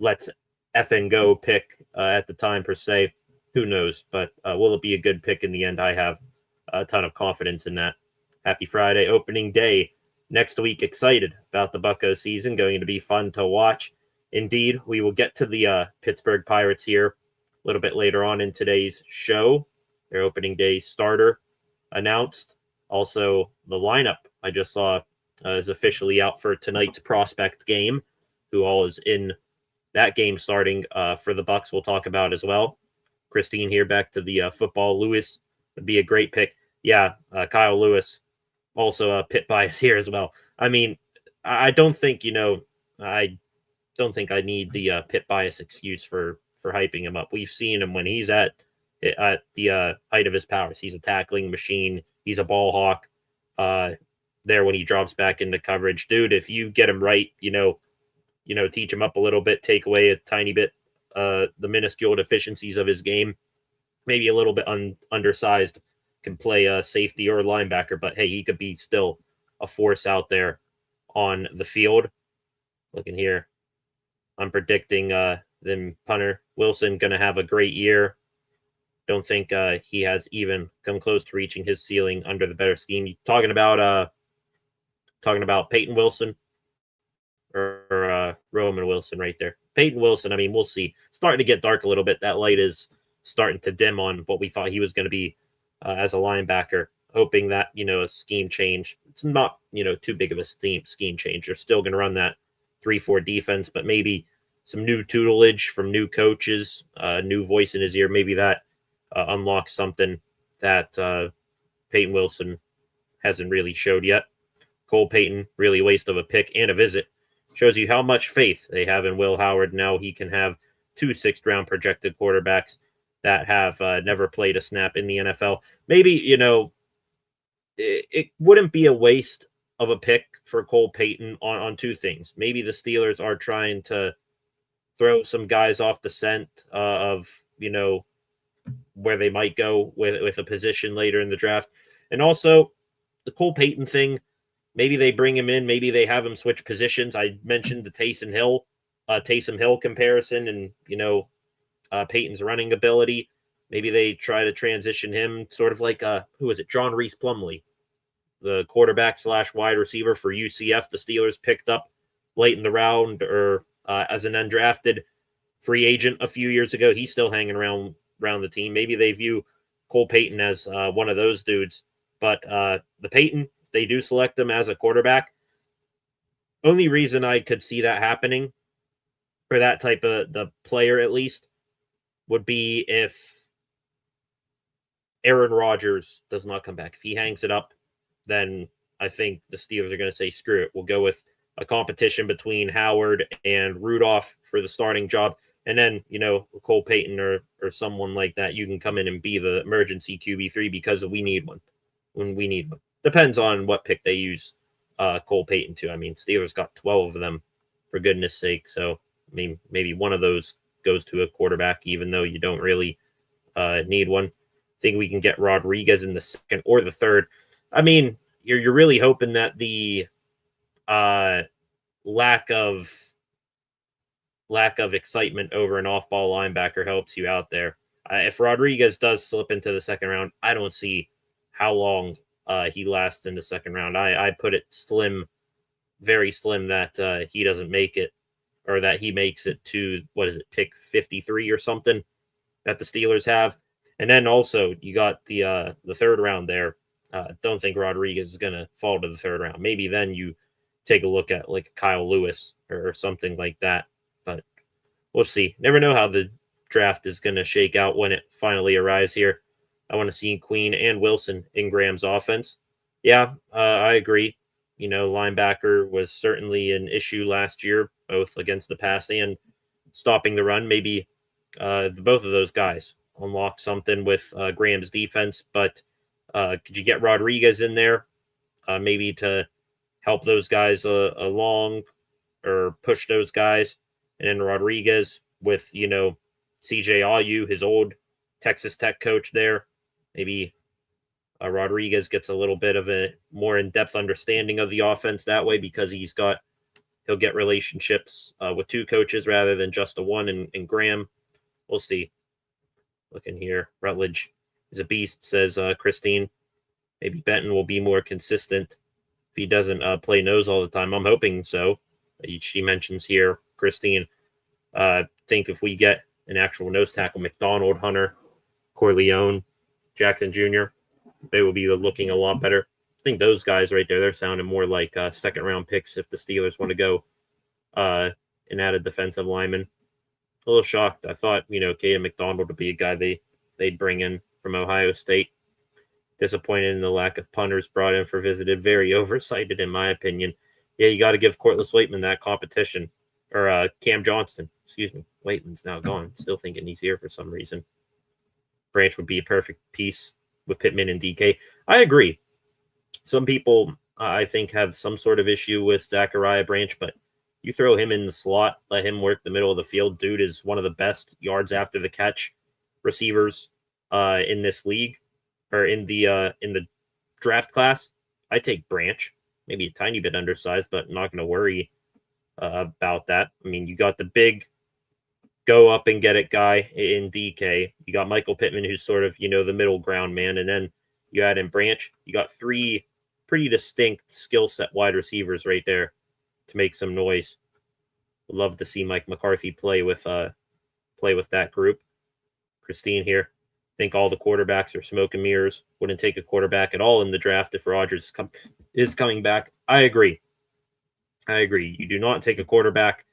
Speaker 1: let's effing go pick at the time per se? Who knows? But will it be a good pick in the end? I have a ton of confidence in that. Happy Friday, opening day next week. Excited about the Bucco season. Going to be fun to watch. Indeed, we will get to the Pittsburgh Pirates here a little bit later on in today's show. Their opening day starter announced. Also, the lineup I just saw is officially out for tonight's prospect game. Who all is in that game starting for the Bucs? We'll talk about as well. Christine here, back to the football. Lewis would be a great pick. Yeah, Kyle Lewis, also a pit bias here as well. I mean, I don't think, I don't think I need the pit bias excuse for hyping him up. We've seen him when he's at the height of his powers. He's a tackling machine. He's a ball hawk. There when he drops back into coverage, dude. If you get him right, teach him up a little bit, take away a tiny bit the minuscule deficiencies of his game. Maybe a little bit undersized, can play safety or linebacker, but hey, he could be still a force out there on the field. Looking here, I'm predicting them punter Wilson going to have a great year. Don't think he has even come close to reaching his ceiling under the better scheme. You talking about Peyton Wilson or Roman Wilson right there? Peyton Wilson, I mean, we'll see. Starting to get dark a little bit. That light is starting to dim on what we thought he was going to be as a linebacker. Hoping that, a scheme change. It's not, too big of a scheme change. They're still going to run that 3-4 defense, but maybe some new tutelage from new coaches, new voice in his ear. Maybe that unlock something that Peyton Wilson hasn't really showed yet. Cole Payton, really a waste of a pick and a visit. Shows you how much faith they have in Will Howard. Now he can have 2 sixth-round projected quarterbacks that have never played a snap in the NFL. Maybe, it wouldn't be a waste of a pick for Cole Payton on two things. Maybe the Steelers are trying to throw some guys off the scent of, where they might go with a position later in the draft. And also, the Cole Payton thing, maybe they bring him in, maybe they have him switch positions. I mentioned the Taysom Hill comparison and, Peyton's running ability. Maybe they try to transition him sort of like, who is it? John Reese Plumlee, the quarterback / wide receiver for UCF. The Steelers picked up late in the round or as an undrafted free agent a few years ago. He's still hanging around the team. Maybe they view Cole Payton as one of those dudes. But the Payton, they do select him as a quarterback. Only reason I could see that happening, for that type of the player at least, would be if Aaron Rodgers does not come back. If he hangs it up, then I think the Steelers are going to say, screw it. We'll go with a competition between Howard and Rudolph for the starting job. And then, Cole Payton or someone like that, you can come in and be the emergency QB3 because we need one. When we need one. Depends on what pick they use Cole Payton to. I mean, Steelers got 12 of them, for goodness sake. So, I mean, maybe one of those goes to a quarterback, even though you don't really need one. I think we can get Rodriguez in the second or the third. I mean, you're really hoping that the lack of excitement over an off-ball linebacker helps you out there. If Rodriguez does slip into the second round, I don't see how long he lasts in the second round. I put it slim, very slim, that he doesn't make it, or that he makes it to, pick 53 or something that the Steelers have. And then also you got the third round there. Don't think Rodriguez is going to fall to the third round. Maybe then you take a look at like Kyle Lewis or something like that. But we'll see. Never know how the draft is going to shake out when it finally arrives here. I want to see Queen and Wilson in Graham's offense. Yeah, I agree. Linebacker was certainly an issue last year, both against the pass and stopping the run. Maybe both of those guys unlock something with Graham's defense. But could you get Rodriguez in there maybe to help those guys along or push those guys? And then Rodriguez with, CJ Ayu, his old Texas Tech coach there. Maybe Rodriguez gets a little bit of a more in-depth understanding of the offense that way, because he'll get relationships with two coaches rather than just the one. And Graham, we'll see. Looking here, Rutledge is a beast, says Christine. Maybe Benton will be more consistent if he doesn't play nose all the time. I'm hoping so. She mentions here, Christine, think if we get an actual nose tackle, McDonald, Hunter, Corleone, Jackson Jr., they will be looking a lot better. I think those guys right there, they're sounding more like second-round picks if the Steelers want to go and add a defensive lineman. A little shocked. I thought, Caden McDonald would be a guy they'd bring in from Ohio State. Disappointed in the lack of punters brought in for visited. Very oversighted, in my opinion. Yeah, you got to give Cortland Waitman that competition. Or Cam Johnston. Excuse me. Waitman's now gone. Still thinking he's here for some reason. Branch would be a perfect piece with Pittman and DK. I agree. Some people, I think, have some sort of issue with Zachariah Branch, but you throw him in the slot, let him work the middle of the field. Dude is one of the best yards after the catch receivers in this league, or in the draft class. I take Branch, maybe a tiny bit undersized, but not going to worry about that. I mean, you got the big go up and get it guy in DK. You got Michael Pittman, who's sort of, the middle ground man. And then you add in Branch. You got three pretty distinct skill set wide receivers right there to make some noise. Would love to see Mike McCarthy play with that group. Christine here. Think all the quarterbacks are smoke and mirrors. Wouldn't take a quarterback at all in the draft if Rodgers is coming back. I agree. You do not take a quarterback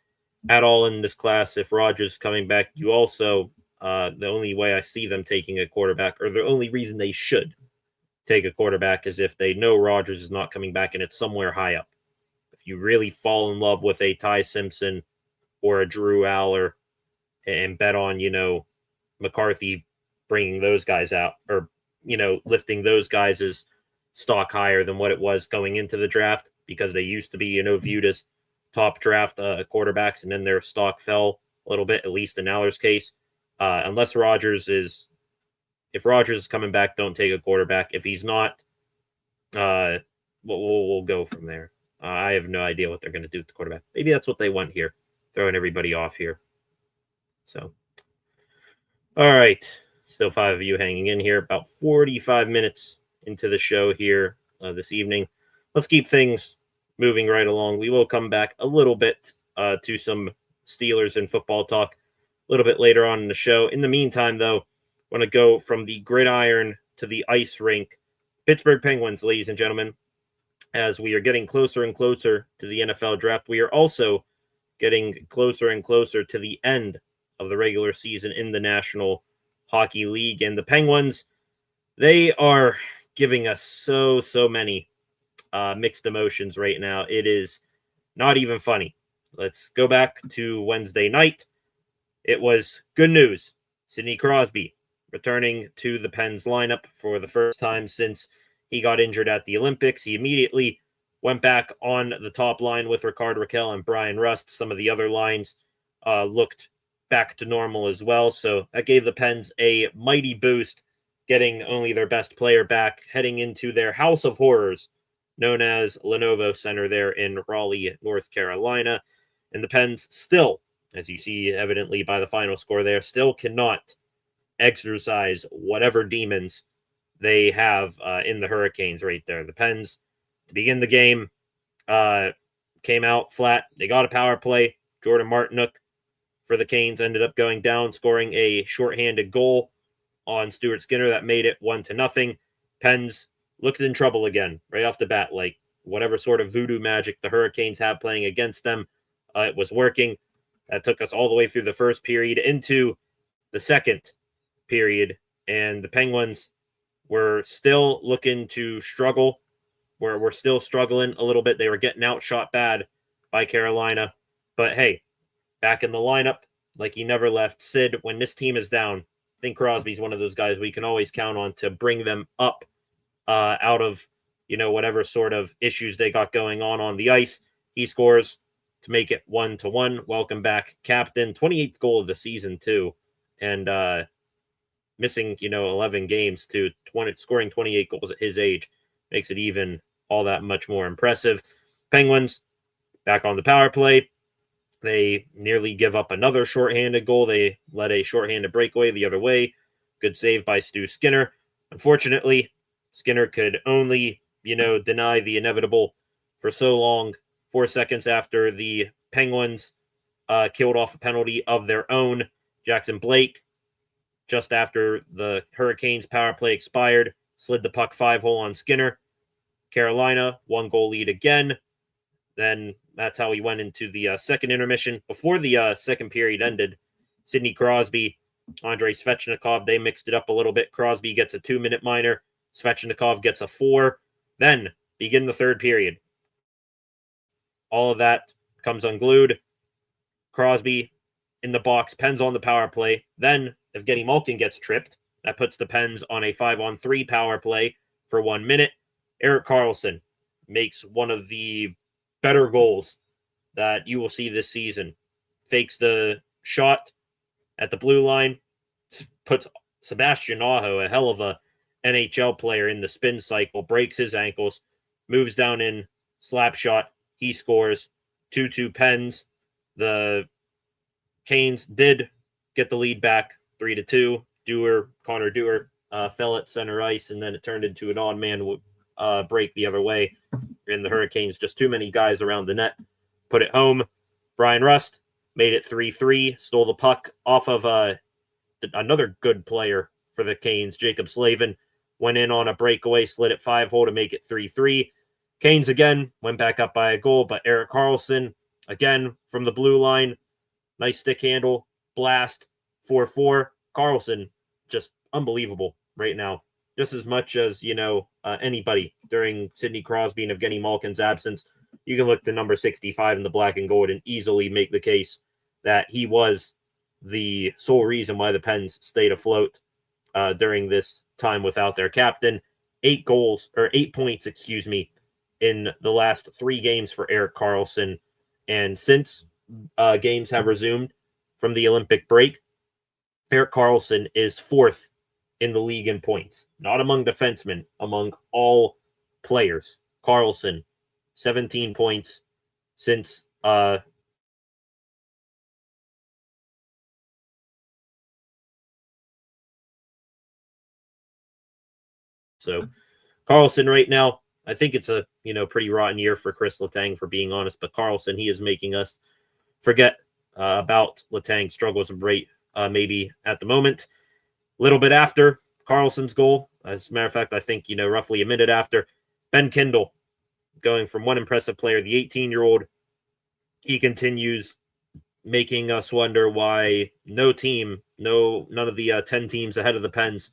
Speaker 1: at all in this class if Rodgers is coming back. You also The only way I see them taking a quarterback, or the only reason they should take a quarterback, is if they know Rodgers is not coming back and it's somewhere high up. If you really fall in love with a Ty Simpson or a Drew Aller and bet on, McCarthy bringing those guys out, or, lifting those guys' stock higher than what it was going into the draft, because they used to be, viewed as top draft quarterbacks, and then their stock fell a little bit, at least in Aller's case. Unless if Rodgers is coming back, don't take a quarterback. If he's not, we'll go from there. I have no idea what they're going to do with the quarterback. Maybe that's what they want here, throwing everybody off here. So, all right. Still 5 of you hanging in here. About 45 minutes into the show here this evening. Let's keep things moving right along. We will come back a little bit to some Steelers and football talk a little bit later on in the show. In the meantime, though, I want to go from the gridiron to the ice rink. Pittsburgh Penguins, ladies and gentlemen, as we are getting closer and closer to the NFL draft, we are also getting closer and closer to the end of the regular season in the National Hockey League. And the Penguins, they are giving us so many mixed emotions right now. It is not even funny. Let's go back to Wednesday night. It was good news. Sidney Crosby returning to the Pens lineup for the first time since he got injured at the Olympics. He immediately went back on the top line with Rickard Rakell and Brian Rust. Some of the other lines looked back to normal as well. So that gave the Pens a mighty boost, getting only their best player back, heading into their House of Horrors, known as Lenovo Center there in Raleigh, North Carolina. And the Pens still, as you see evidently by the final score there, still cannot exercise whatever demons they have in the Hurricanes right there. The Pens, to begin the game, came out flat. They got a power play. Jordan Martinook for the Canes ended up going down, scoring a shorthanded goal on Stuart Skinner that made it 1-0. Pens looked in trouble again right off the bat. Like whatever sort of voodoo magic the Hurricanes have playing against them, it was working. That took us all the way through the first period into the second period, and the Penguins were still looking to struggle. We're still struggling a little bit. They were getting outshot bad by Carolina. But hey, back in the lineup, like he never left. Sid, when this team is down, I think Crosby's one of those guys we can always count on to bring them up out of, whatever sort of issues they got going on the ice. He scores to make it 1-1. Welcome back, captain. 28th goal of the season, too. And missing, 11 games to scoring 28 goals at his age makes it even all that much more impressive. Penguins back on the power play. They nearly give up another shorthanded goal. They let a shorthanded breakaway the other way. Good save by Stu Skinner. Unfortunately, Skinner could only, deny the inevitable for so long. 4 seconds after the Penguins killed off a penalty of their own, Jackson Blake, just after the Hurricanes power play expired, slid the puck 5-hole on Skinner. Carolina, 1-goal lead again. Then that's how we went into the second intermission. Before the second period ended, Sidney Crosby, Andrei Svechnikov, they mixed it up a little bit. Crosby gets a 2-minute minor. Svechnikov gets a 4. Then begin the third period. All of that comes unglued. Crosby in the box, Pens on the power play. Then Evgeny Malkin gets tripped. That puts the Pens on a 5-on-3 power play for 1 minute. Erik Karlsson makes one of the better goals that you will see this season. Fakes the shot at the blue line, puts Sebastian Aho, a hell of a NHL player, in the spin cycle, breaks his ankles, moves down in, slap shot. He scores. 2-2 Pens. The Canes did get the lead back 3-2. Connor Dewar fell at center ice, and then it turned into an odd man break the other way. And the Hurricanes, just too many guys around the net, put it home. Brian Rust made it 3-3, stole the puck off of another good player for the Canes, Jacob Slavin, went in on a breakaway, slid it 5-hole to make it 3-3. Canes again went back up by a goal, but Erik Karlsson, again from the blue line, nice stick handle, blast, 4-4. Carlson, just unbelievable right now. Just as much as, anybody during Sidney Crosby and Evgeny Malkin's absence, you can look to number 65 in the black and gold and easily make the case that he was the sole reason why the Pens stayed afloat during this time without their captain. 8 points, in the last 3 games for Erik Karlsson. And since games have resumed from the Olympic break, Erik Karlsson is 4th in the league in points, not among defensemen, among all players. Karlsson, 17 points since so Karlsson right now, I think it's a pretty rotten year for Chris Letang, for being honest. But Karlsson, he is making us forget about Letang's struggles of rate, maybe at the moment. A little bit after Karlsson's goal, as a matter of fact, I think roughly a minute after, Ben Kindle going from one impressive player, the 18-year-old. He continues making us wonder why none of the 10 teams ahead of the Pens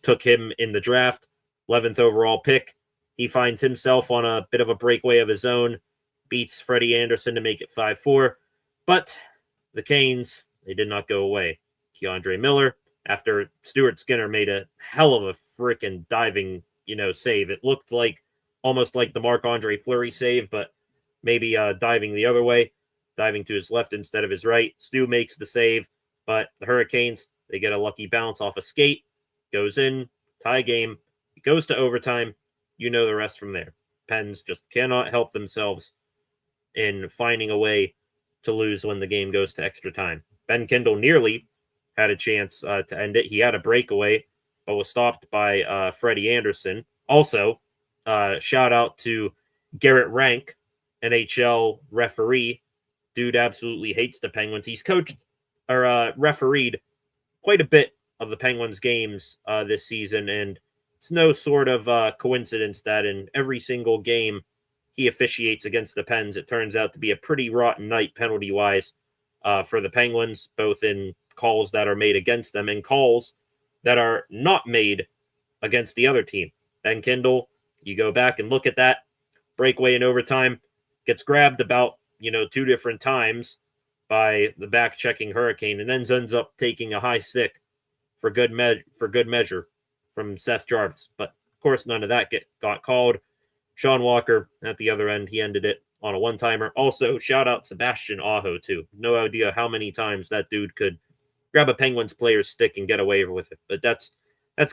Speaker 1: took him in the draft. 11th overall pick. He finds himself on a bit of a breakaway of his own, beats Freddie Anderson to make it 5-4. But the Canes, they did not go away. Keandre Miller, after Stuart Skinner made a hell of a freaking diving, save. It looked almost like the Marc-Andre Fleury save, but maybe diving the other way, diving to his left instead of his right. Stu makes the save, but the Hurricanes, they get a lucky bounce off a skate, goes in, tie game. It goes to overtime. You know the rest from there. Pens just cannot help themselves in finding a way to lose when the game goes to extra time. Ben Kindle nearly had a chance to end it. He had a breakaway, but was stopped by Freddie Anderson. Also, shout out to Garrett Rank, NHL referee. Dude absolutely hates the Penguins. He's coached or refereed quite a bit of the Penguins games this season, and it's no sort of coincidence that in every single game he officiates against the Pens, it turns out to be a pretty rotten night penalty-wise for the Penguins, both in calls that are made against them and calls that are not made against the other team. Ben Kindle, you go back and look at that breakaway in overtime, gets grabbed about 2 different times by the back-checking Hurricane, and then ends up taking a high stick for good measure from Seth Jarvis. But, of course, none of that got called. Sean Walker, at the other end, he ended it on a one-timer. Also, shout out Sebastian Aho, too. No idea how many times that dude could grab a Penguins player's stick and get away with it. But that's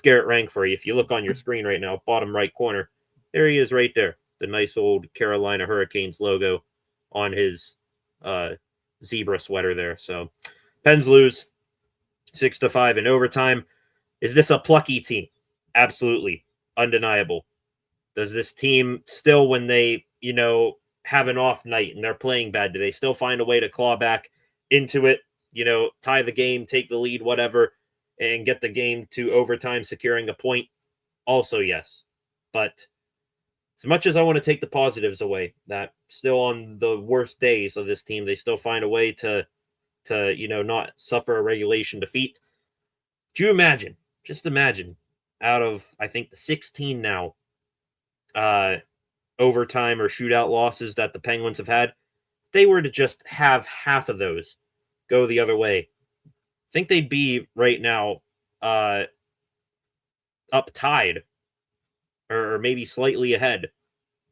Speaker 1: Garrett Rank for you. If you look on your screen right now, bottom right corner, there he is right there. The nice old Carolina Hurricanes logo on his zebra sweater there. So, Pens lose 6-5 in overtime. Is this a plucky team? Absolutely. Undeniable. Does this team still, when they, have an off night and they're playing bad, do they still find a way to claw back into it, tie the game, take the lead, whatever, and get the game to overtime, securing a point? Also, yes. But as much as I want to take the positives away, that still on the worst days of this team, they still find a way to not suffer a regulation defeat. Do you imagine, just imagine, out of, I think, the 16 now overtime or shootout losses that the Penguins have had, they were to just have half of those go the other way, I think they'd be right now up tied or maybe slightly ahead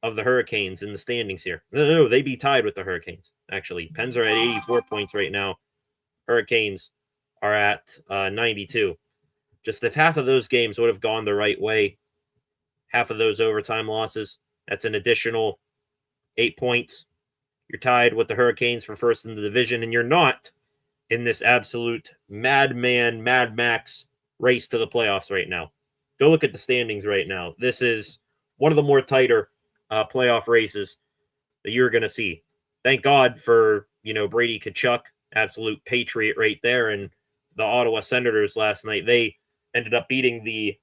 Speaker 1: of the Hurricanes in the standings here. No, they'd be tied with the Hurricanes, actually. Pens are at 84 points right now. Hurricanes are at 92. Just if half of those games would have gone the right way, half of those overtime losses, that's an additional 8 points. You're tied with the Hurricanes for first in the division, and you're not in this absolute Mad Max race to the playoffs right now. Go look at the standings right now. This is one of the more tighter playoff races that you're going to see. Thank God for, Brady Tkachuk, absolute patriot right there, and the Ottawa Senators last night. They ended up beating the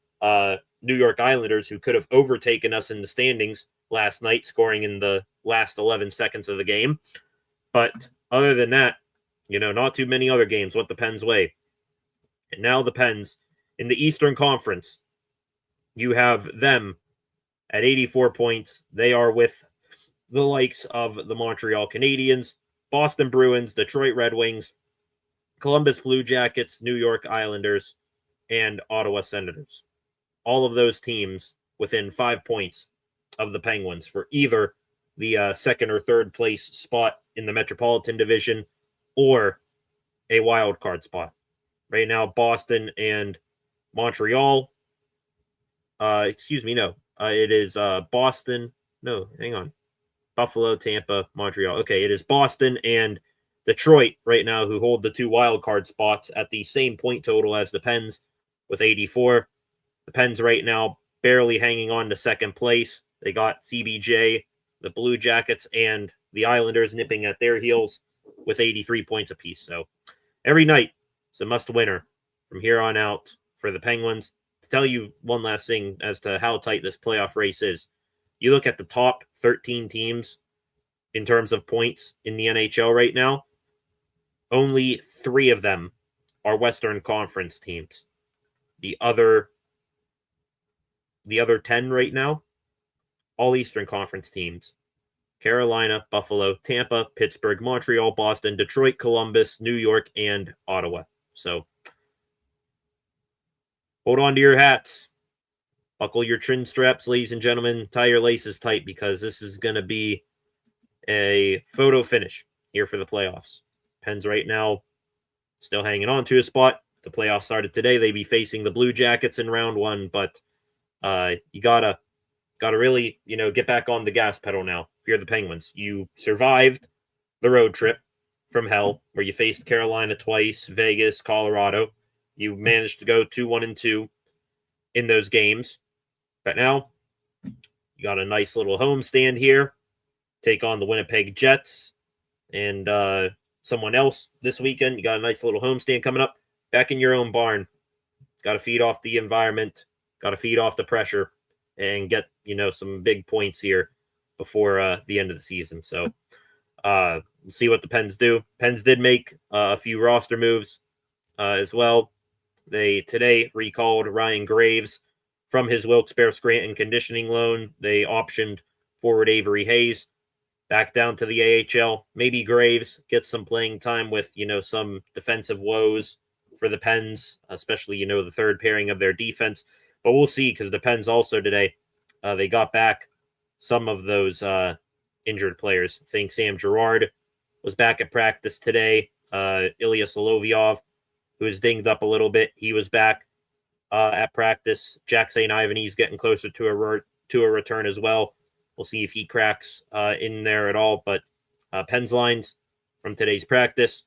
Speaker 1: New York Islanders, who could have overtaken us in the standings last night, scoring in the last 11 seconds of the game. But other than that, not too many other games went the Pens' way. And now the Pens in the Eastern Conference, you have them at 84 points. They are with the likes of the Montreal Canadiens, Boston Bruins, Detroit Red Wings, Columbus Blue Jackets, New York Islanders, and Ottawa Senators. All of those teams within 5 points of the Penguins for either the second or third place spot in the Metropolitan Division or a wild card spot. Right now, Boston and Montreal. It is Boston. No, hang on. Buffalo, Tampa, Montreal. Okay, it is Boston and Detroit right now who hold the two wild card spots at the same point total as the Pens with 84. The Pens right now barely hanging on to second place. They got CBJ, the Blue Jackets, and the Islanders nipping at their heels with 83 points apiece. So every night is a must-winner from here on out for the Penguins. To tell you one last thing as to how tight this playoff race is, you look at the top 13 teams in terms of points in the NHL right now, only 3 of them are Western Conference teams. The other 10 right now, all Eastern Conference teams. Carolina, Buffalo, Tampa, Pittsburgh, Montreal, Boston, Detroit, Columbus, New York, and Ottawa. So hold on to your hats. Buckle your chin straps, ladies and gentlemen. Tie your laces tight because this is going to be a photo finish here for the playoffs. Pens right now still hanging on to a spot. The playoffs started today. They'd be facing the Blue Jackets in round 1, but you gotta really, get back on the gas pedal now if you're the Penguins. You survived the road trip from hell where you faced Carolina twice, Vegas, Colorado. You managed to go 2-1-2 in those games. But now you got a nice little homestand here. Take on the Winnipeg Jets and someone else this weekend. You got a nice little homestand coming up. Back in your own barn. Got to feed off the environment. Got to feed off the pressure and get, some big points here before the end of the season. So we'll see what the Pens do. Pens did make a few roster moves as well. They today recalled Ryan Graves from his Wilkes-Barre Scranton conditioning loan. They optioned forward Avery Hayes back down to the AHL. Maybe Graves gets some playing time with, some defensive woes for the Pens, especially, the third pairing of their defense. But we'll see because the Pens also today, they got back some of those injured players. I think Sam Girard was back at practice today. Ilya Solovyov, who was dinged up a little bit, he was back at practice. Jack St. Ivan's getting closer to a return as well. We'll see if he cracks in there at all. But Pens lines from today's practice,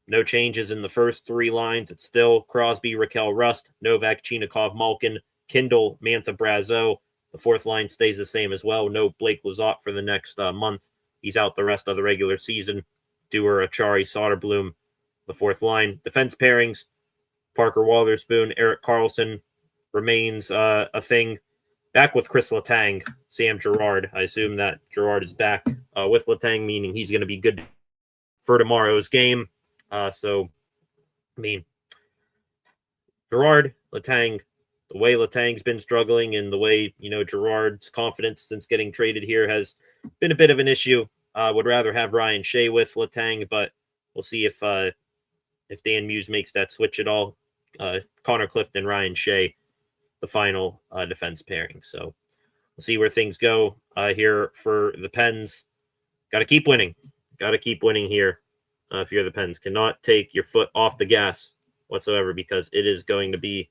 Speaker 1: no changes in the first 3 lines. It's still Crosby, Raquel Rust, Novak, Chinikov, Malkin, Kindle, Mantha, Brazeau. The 4th line stays the same as well. No Blake Lizotte for the next month. He's out the rest of the regular season. Dewar, Achari, Soderblom, the 4th line. Defense pairings, Parker Wotherspoon, Erik Karlsson remains a thing. Back with Chris Letang, Sam Girard. I assume that Girard is back with Letang, meaning he's going to be good for tomorrow's game. Girard, Letang, the way Letang's been struggling and the way, Girard's confidence since getting traded here has been a bit of an issue. Would rather have Ryan Shea with Letang, but we'll see if Dan Muse makes that switch at all. Connor Clifton, Ryan Shea, the final defense pairing. So we'll see where things go here for the Pens. Got to keep winning. Got to keep winning here if you're the Pens. Cannot take your foot off the gas whatsoever because it is going to be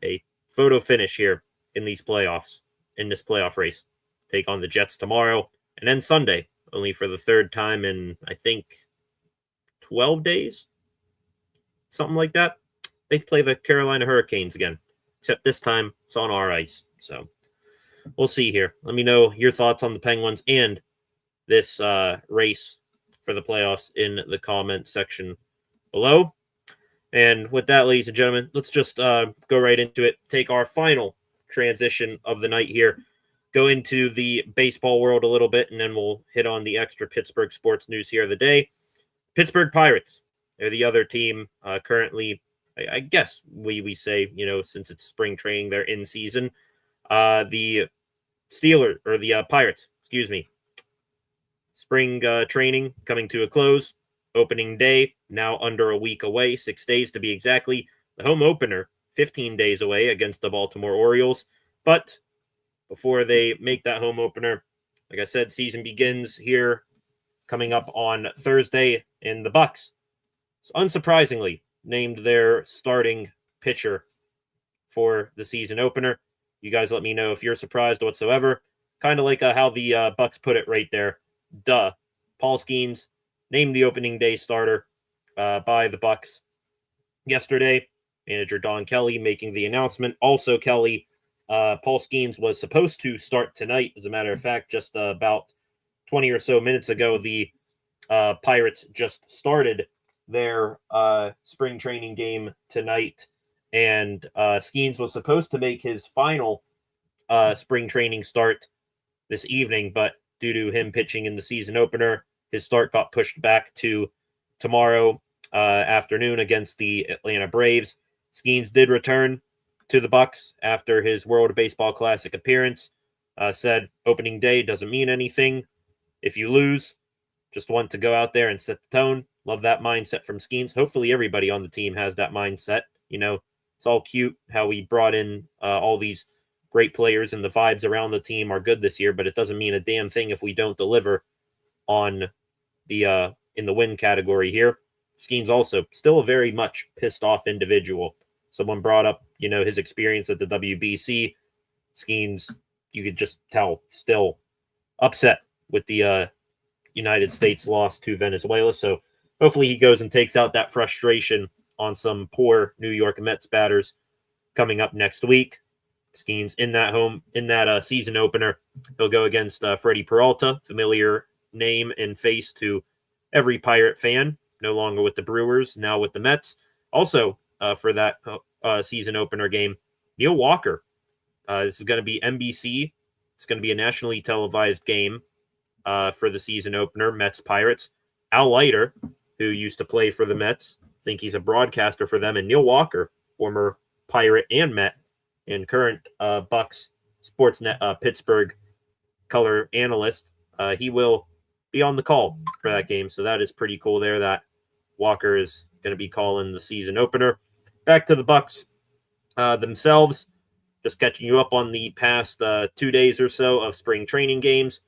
Speaker 1: a photo finish here in these playoffs, in this playoff race. Take on the Jets tomorrow and then Sunday, only for the 3rd time in, I think, 12 days, something like that. They play the Carolina Hurricanes again, except this time it's on our ice. So we'll see here. Let me know your thoughts on the Penguins and this race for the playoffs in the comment section below. And with that, ladies and gentlemen, let's just go right into it. Take our final transition of the night here. Go into the baseball world a little bit, and then we'll hit on the extra Pittsburgh sports news here of the day. Pittsburgh Pirates. They're the other team currently I guess we say, since it's spring training, they're in season. The Pirates, excuse me, spring training coming to a close. Opening day now under a week away, 6 days to be exactly. The home opener 15 days away against the Baltimore Orioles. But before they make that home opener, like I said, season begins here coming up on Thursday, and the Bucks, unsurprisingly, named their starting pitcher for the season opener. You guys let me know if you're surprised whatsoever. Kind of like how the Bucks put it right there. Duh. Paul Skeens named the opening day starter by the Bucks yesterday. Manager Don Kelly making the announcement. Also, Kelly, Paul Skeens was supposed to start tonight. As a matter of fact, just about 20 or so minutes ago, the Pirates just started their spring training game tonight, and Skeens was supposed to make his final spring training start this evening, but due to him pitching in the season opener, his start got pushed back to tomorrow afternoon against the Atlanta Braves. Skeens did return to the Bucks after his World Baseball Classic appearance. Said opening day doesn't mean anything. If you lose, just want to go out there and set the tone. Love that mindset from Skeens. Hopefully everybody on the team has that mindset. It's all cute how we brought in all these great players and the vibes around the team are good this year, but it doesn't mean a damn thing if we don't deliver on the in the win category here. Skeens also still a very much pissed off individual. Someone brought up, his experience at the WBC. Skeens, you could just tell, still upset with the United States loss to Venezuela. So hopefully he goes and takes out that frustration on some poor New York Mets batters coming up next week. Skeens in that season opener, he'll go against Freddie Peralta, familiar name and face to every Pirate fan. No longer with the Brewers, now with the Mets. Also, for that season opener game, Neil Walker. This is going to be NBC. It's going to be a nationally televised game for the season opener, Mets Pirates. Al Leiter, who used to play for the Mets, I think he's a broadcaster for them, and Neil Walker, former Pirate and Met, and current Bucks Sportsnet Pittsburgh color analyst. He will be on the call for that game, so that is pretty cool there that Walker is going to be calling the season opener. Back to the Bucks themselves, just catching you up on the past 2 days or so of spring training games.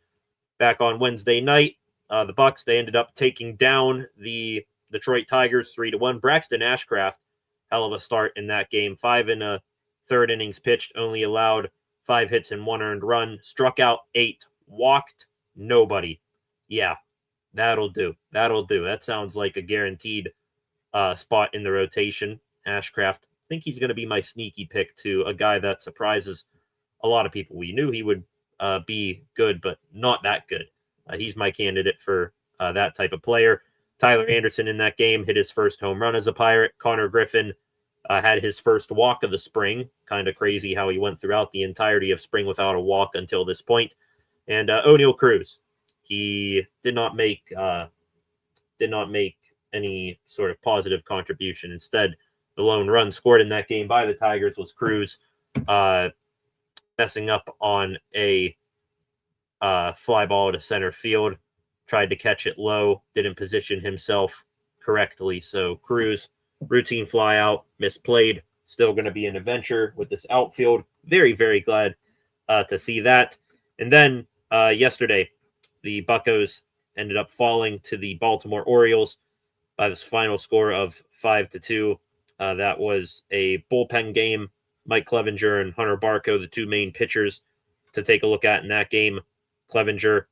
Speaker 1: Back on Wednesday night, the Bucks, they ended up taking down the Detroit Tigers 3-1. Braxton Ashcraft, hell of a start in that game. 5 in a third innings pitched, only allowed 5 hits and 1 earned run, struck out 8, walked nobody. Yeah, that'll do. That sounds like a guaranteed spot in the rotation. Ashcraft, I think he's going to be my sneaky pick to a guy that surprises a lot of people. We knew he would be good, but not that good. He's my candidate for that type of player. Tyler Anderson in that game hit his first home run as a Pirate. Connor Griffin had his first walk of the spring. Kind of crazy how he went throughout the entirety of spring without a walk until this point. And O'Neal Cruz, he did not make any sort of positive contribution. Instead, the lone run scored in that game by the Tigers was Cruz messing up on a fly ball to center field. Tried to catch it low, didn't position himself correctly. So Cruz, routine fly out, misplayed. Still going to be an adventure with this outfield. Very, very glad to see that. And then yesterday, the Buccos ended up falling to the Baltimore Orioles by this final score of 5-2. That was a bullpen game. Mike Clevenger and Hunter Barco, the two main pitchers to take a look at in that game. Clevenger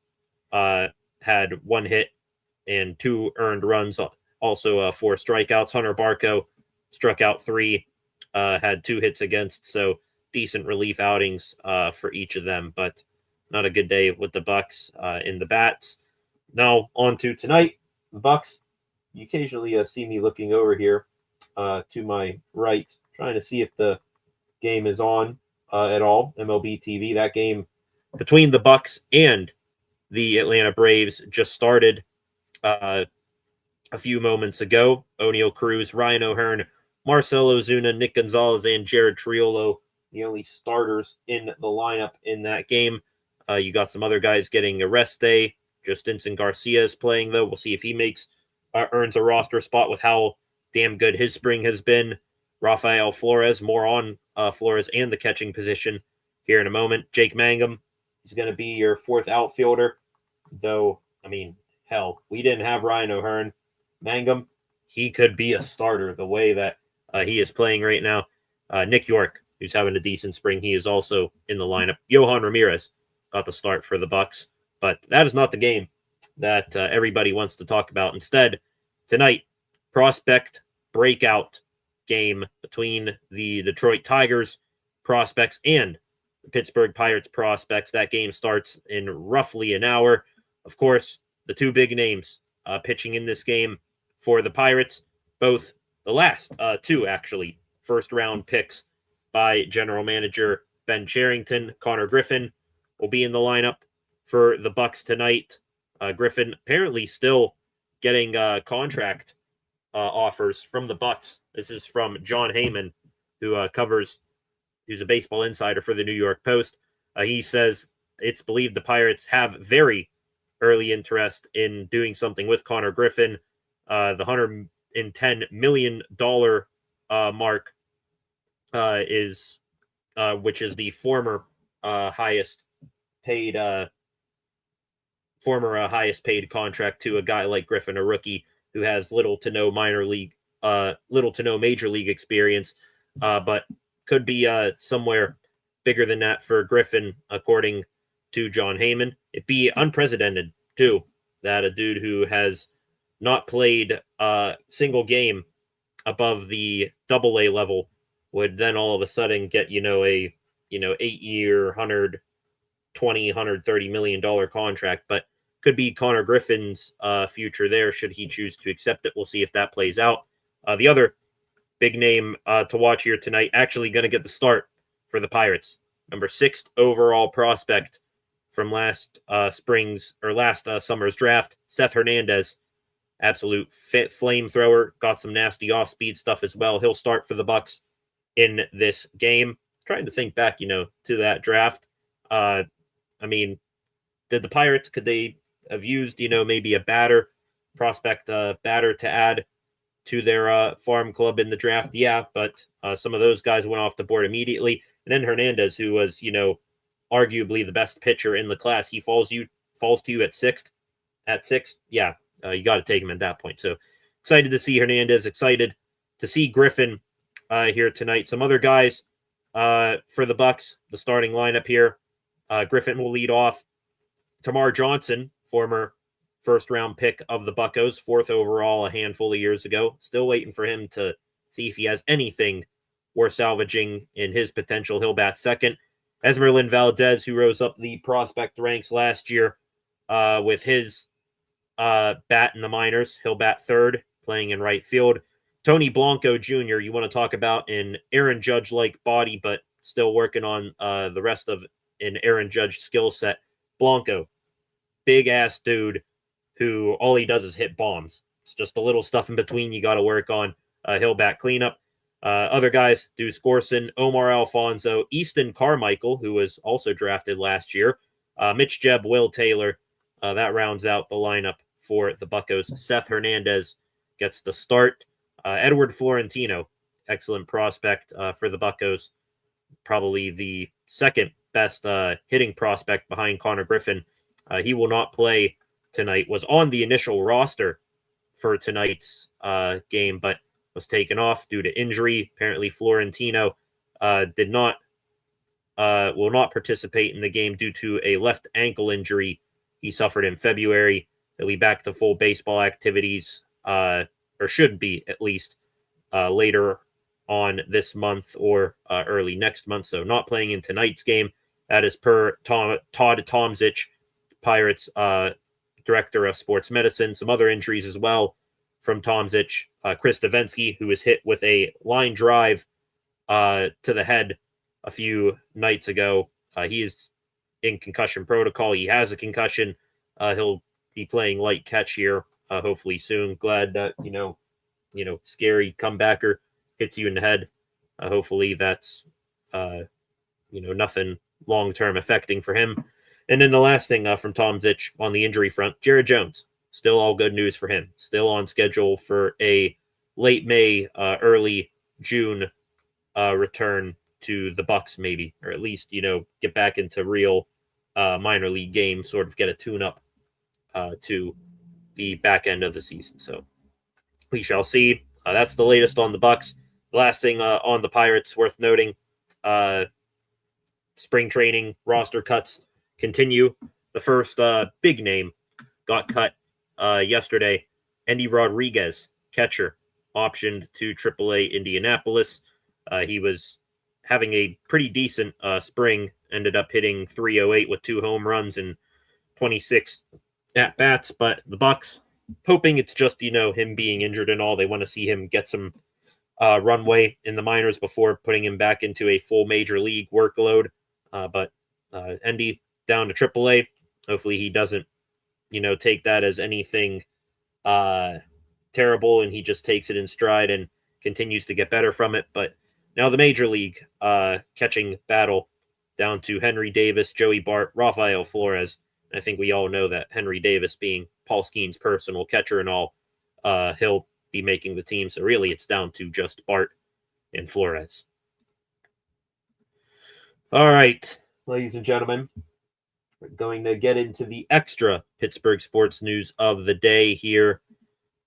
Speaker 1: had 1 hit and 2 earned runs, also 4 strikeouts. Hunter Barco struck out 3, had 2 hits against, so decent relief outings for each of them, but not a good day with the Bucks in the bats. Now on to tonight, the Bucks. You occasionally see me looking over here to my right, trying to see if the game is on at all. MLB TV. That game between the Bucks and the Atlanta Braves just started a few moments ago. O'Neal Cruz, Ryan O'Hearn, Marcelo Zuna, Nick Gonzalez, and Jared Triolo, the only starters in the lineup in that game. You got some other guys getting a rest day. Justinson Garcia is playing, though. We'll see if he earns a roster spot with how damn good his spring has been. Rafael Flores, more on Flores and the catching position here in a moment. Jake Mangum is going to be your fourth outfielder, though, I mean, hell, we didn't have Ryan O'Hearn. Mangum, he could be a starter the way that he is playing right now. Nick York, who's having a decent spring, he is also in the lineup. Johan Ramirez got the start for the Bucks, but that is not the game that everybody wants to talk about. Instead, tonight, prospect breakout game between the Detroit Tigers prospects and the Pittsburgh Pirates prospects. That game starts in roughly an hour. Of course, the two big names pitching in this game for the Pirates, both the last two, actually, first-round picks by general manager Ben Cherington. Connor Griffin will be in the lineup for the Bucks tonight. Griffin apparently still getting contract offers from the Bucks. This is from John Heyman, who's a baseball insider for the New York Post. He says it's believed the Pirates have very early interest in doing something with Connor Griffin. The $110 million mark is which is the former highest paid contract to a guy like Griffin, a rookie who has little to no major league experience, but could be somewhere bigger than that for Griffin, according to John Heyman. It'd be unprecedented, too, that a dude who has not played a single game above the AA level would then all of a sudden get, a 8-year, $130 million contract, but could be Connor Griffin's future there should he choose to accept it. We'll see if that plays out. The other big name to watch here tonight, actually going to get the start for the Pirates. Number 6 overall prospect from last summer's draft, Seth Hernandez. Absolute fit flamethrower. Got some nasty off-speed stuff as well. He'll start for the Bucks in this game. Trying to think back, to that draft. Did the Pirates, could they have used, maybe a prospect batter to add to their farm club in the draft? Yeah, but some of those guys went off the board immediately. And then Hernandez, who was, arguably the best pitcher in the class, he falls to you at 6th. At 6th, yeah, you got to take him at that point. So excited to see Hernandez, excited to see Griffin here tonight. Some other guys for the Bucks, the starting lineup here. Griffin will lead off. Tamar Johnson, former first-round pick of the Buccos, 4th overall a handful of years ago. Still waiting for him to see if he has anything worth salvaging in his potential. He'll bat 2nd. Esmeralyn Valdez, who rose up the prospect ranks last year with his bat in the minors. He'll bat 3rd, playing in right field. Tony Blanco Jr., you want to talk about an Aaron Judge-like body, but still working on the rest of an Aaron Judge skill set. Blanco, big-ass dude who all he does is hit bombs. It's just the little stuff in between you got to work on. He'll bat cleanup. Other guys, Deuce Gorson, Omar Alfonso, Easton Carmichael, who was also drafted last year, Mitch Jebb, Will Taylor. That rounds out the lineup for the Buccos. Seth Hernandez gets the start. Edward Florentino, excellent prospect for the Buccos. Probably the second best hitting prospect behind Connor Griffin. He will not play tonight. Was on the initial roster for tonight's game, but was taken off due to injury. Apparently, Florentino will not participate in the game due to a left ankle injury he suffered in February. He'll be back to full baseball activities, or should be at least, later on this month or early next month. So not playing in tonight's game. That is per Todd Tomzich, Pirates director of sports medicine. Some other injuries as well from Tomzich. Chris Davinsky, who was hit with a line drive to the head a few nights ago. He is in concussion protocol. He has a concussion. He'll be playing light catch here, hopefully soon. Glad that, scary comebacker hits you in the head. Hopefully that's nothing long-term affecting for him. And then the last thing from Tom Zitch on the injury front, Jared Jones. Still all good news for him. Still on schedule for a late May, early June return to the Bucks, maybe, or at least get back into real minor league games, sort of get a tune-up to the back end of the season. So we shall see. That's the latest on the Bucks. The last thing on the Pirates worth noting: spring training roster cuts continue. The first big name got cut yesterday. Endy Rodriguez, catcher, optioned to AAA Indianapolis. He was having a pretty decent spring. Ended up hitting .308 with 2 home runs and 26 at bats. But the Bucks, hoping it's just him being injured and all, they want to see him get some runway in the minors before putting him back into a full major league workload. But Endy down to AAA. Hopefully he doesn't take that as anything terrible, and he just takes it in stride and continues to get better from it. But now the major league catching battle down to Henry Davis, Joey Bart, Rafael Flores. I think we all know that Henry Davis, being Paul Skeens' personal catcher and all, he'll be making the team. So really it's down to just Bart and Flores. All right, ladies and gentlemen, we're going to get into the extra Pittsburgh sports news of the day here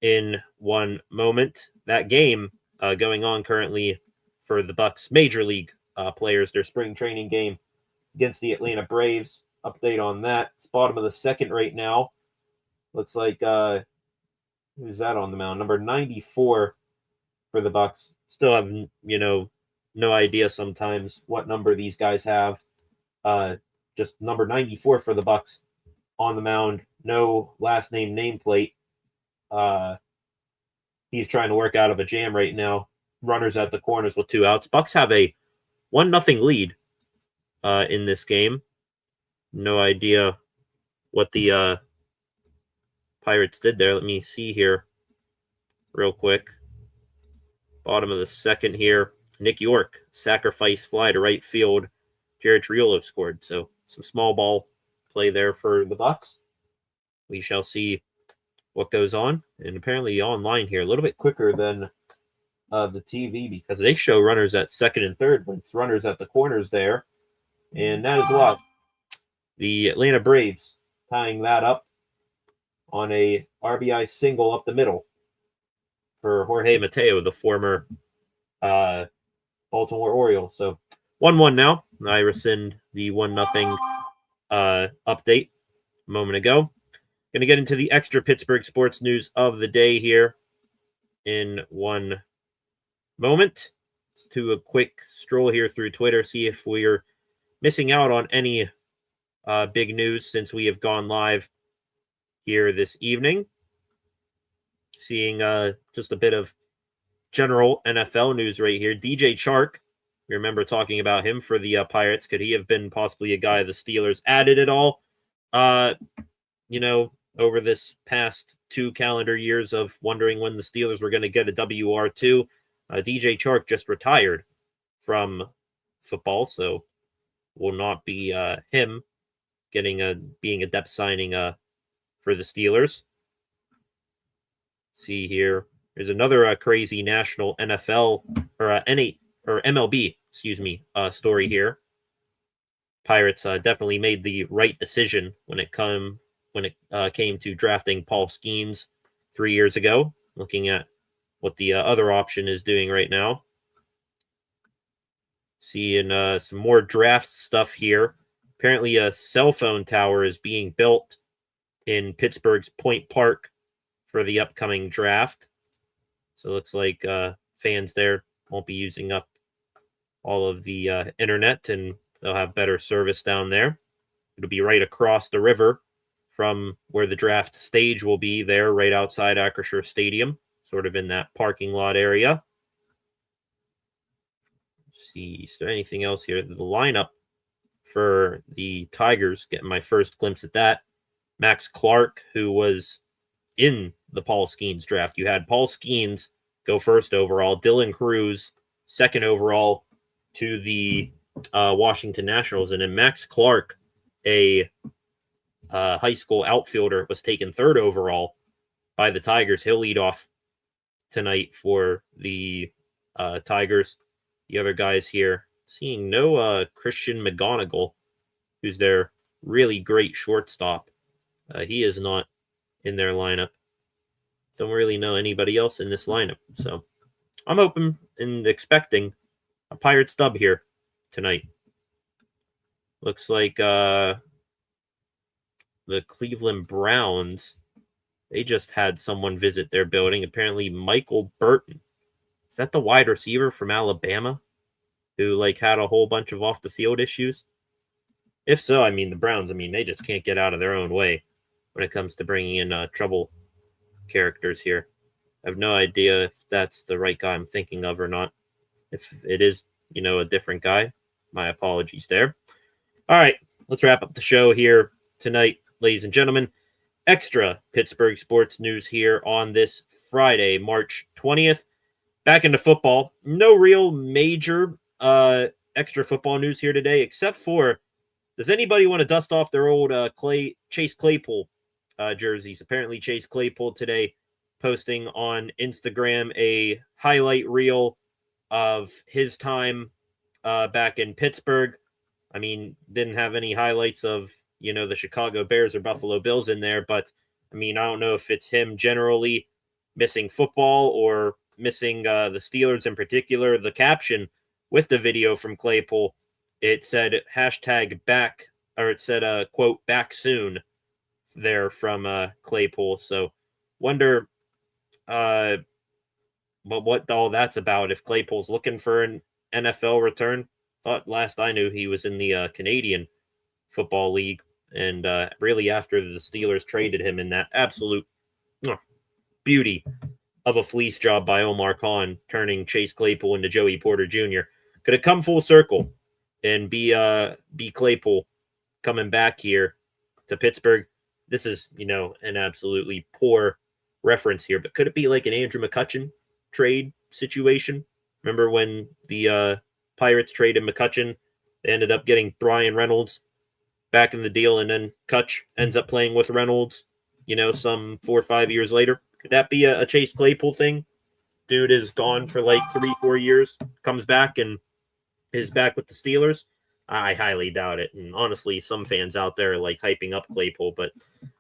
Speaker 1: in one moment. That game going on currently for the Bucks major league players, their spring training game against the Atlanta Braves. Update on that. It's bottom of the second right now. Looks like who's that on the mound? Number 94 for the Bucks. Still have no idea sometimes what number these guys have. Just number 94 for the Bucks on the mound. No last name nameplate. He's trying to work out of a jam right now. Runners at the corners with 2 outs. Bucks have a 1-0 lead in this game. No idea what the Pirates did there. Let me see here real quick. Bottom of the second here. Nick York, sacrifice fly to right field. Jared Triolo scored. So some small ball play there for the Bucks. We shall see what goes on. And apparently online here a little bit quicker than the TV, because they show runners at second and third, but it's runners at the corners there. And that is what the Atlanta Braves tying that up on a RBI single up the middle for Jorge Mateo, the former Baltimore Oriole. So 1-1 now. I rescind the 1-0 update a moment ago. Going to get into the extra Pittsburgh sports news of the day here in one moment. Let's do a quick stroll here through Twitter, see if we're missing out on any big news since we have gone live here this evening. Seeing just a bit of general NFL news right here. DJ Chark, we remember talking about him for the Pirates. Could he have been possibly a guy the Steelers added at all? Over this past 2 calendar years of wondering when the Steelers were going to get a WR2, DJ Chark just retired from football, so will not be him being a depth signing for the Steelers. See here, there's another crazy national NFL or MLB, story here. Pirates definitely made the right decision when it came to drafting Paul Skeens 3 years ago. Looking at what the other option is doing right now. Seeing some more draft stuff here. Apparently a cell phone tower is being built in Pittsburgh's Point Park for the upcoming draft. So it looks like fans there won't be using up all of the internet, and they'll have better service down there. It'll be right across the river from where the draft stage will be there, right outside Acrisure Stadium, sort of in that parking lot area. Let's see, is there anything else here? The lineup for the Tigers, getting my first glimpse at that. Max Clark, who was in the Paul Skeens draft. You had Paul Skeens, go first overall. Dylan Cruz, second overall to the Washington Nationals. And then Max Clark, a high school outfielder, was taken third overall by the Tigers. He'll lead off tonight for the Tigers. The other guys here, seeing no Christian McGonigal, who's their really great shortstop. He is not in their lineup. Don't really know anybody else in this lineup. So I'm hoping and expecting a Pirates dub here tonight. Looks like the Cleveland Browns, they just had someone visit their building. Apparently Michael Burton. Is that the wide receiver from Alabama who had a whole bunch of off the field issues? If so, the Browns, they just can't get out of their own way when it comes to bringing in trouble characters here. I have no idea if that's the right guy I'm thinking of or not. If it is, a different guy, my apologies there. All right, let's wrap up the show here tonight, ladies and gentlemen. Extra Pittsburgh sports news here on this Friday, March 20th. Back into football. No real major extra football news here today, except for, does anybody want to dust off their old Chase Claypool jerseys? Apparently Chase Claypool today posting on Instagram a highlight reel of his time back in Pittsburgh. Didn't have any highlights of, the Chicago Bears or Buffalo Bills in there, but I don't know if it's him generally missing football or missing the Steelers in particular. The caption with the video from Claypool, it said hashtag back, or it said, quote, back soon there from Claypool. So wonder but what all that's about, if Claypool's looking for an NFL return. Thought last I knew he was in the Canadian Football League, and really after the Steelers traded him in that absolute beauty of a fleece job by Omar Khan, turning Chase Claypool into Joey Porter Jr. Could have come full circle and be Claypool coming back here to Pittsburgh. This is, an absolutely poor reference here, but could it be like an Andrew McCutchen trade situation? Remember when the Pirates traded McCutchen? They ended up getting Brian Reynolds back in the deal, and then Kutch ends up playing with Reynolds, some 4 or 5 years later. Could that be a Chase Claypool thing? Dude is gone for 3-4 years, comes back and is back with the Steelers. I highly doubt it. And honestly, some fans out there are hyping up Claypool, but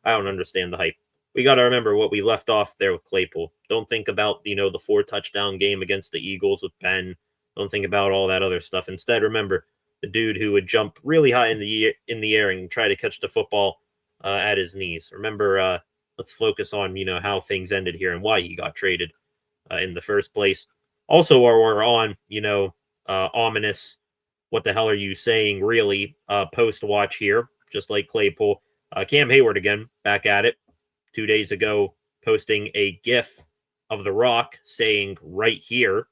Speaker 1: I don't understand the hype. We got to remember what we left off there with Claypool. Don't think about, the 4-touchdown game against the Eagles with Ben. Don't think about all that other stuff. Instead, remember the dude who would jump really high in the air and try to catch the football at his knees. Remember, let's focus on, how things ended here and why he got traded in the first place. Also, while we're on, ominous, what the hell are you saying, really, post-watch here, just like Claypool. Cam Hayward again, back at it. 2 days ago, posting a GIF of The Rock saying right here.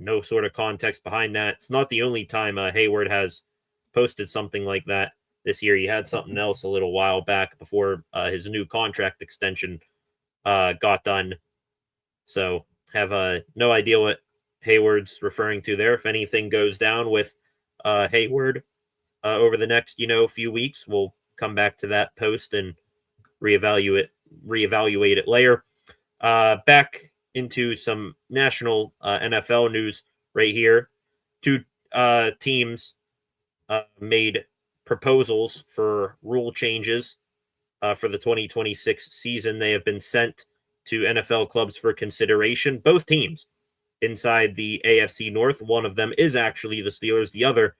Speaker 1: No sort of context behind that. It's not the only time Hayward has posted something like that this year. He had something else a little while back before his new contract extension got done. So have no idea what Hayward's referring to there. If anything goes down with Hayward over the next, few weeks, we'll come back to that post and reevaluate it later. Back into some national NFL news right here. Two teams made proposals for rule changes for the 2026 season. They have been sent to NFL clubs for consideration. Both teams inside the AFC North. One of them is actually the Steelers. The other,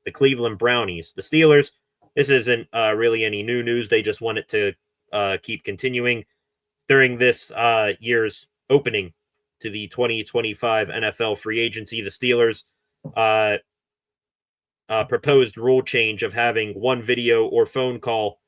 Speaker 1: the Cleveland Brownies. The Steelers, this isn't really any new news. They just want it to keep continuing. During this year's opening to the 2025 NFL free agency, the Steelers proposed rule change of having one video or phone call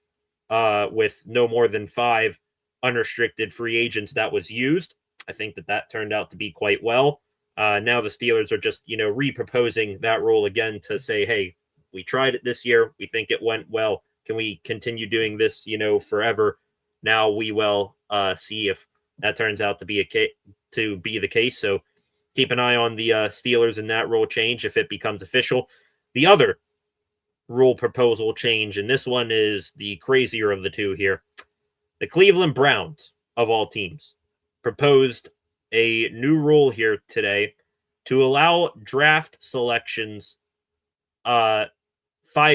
Speaker 1: with no more than 5 unrestricted free agents that was used. I think that turned out to be quite well. Now the Steelers are just, re-proposing that rule again to say, hey, we tried it this year. We think it went well. Can we continue doing this, forever? Now we will see if that turns out to be to be the case. So keep an eye on the Steelers and that rule change if it becomes official. The other rule proposal change, and this one is the crazier of the two here. The Cleveland Browns, of all teams, proposed a new rule here today to allow draft selections 5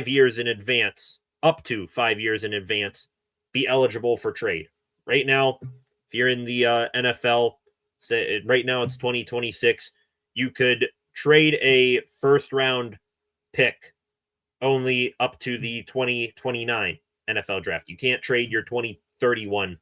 Speaker 1: years in advance, up to 5 years in advance, be eligible for trade. Right now, if you're in the NFL, say right now it's 2026, you could trade a first round pick only up to the 2029 NFL draft. You can't trade your 2031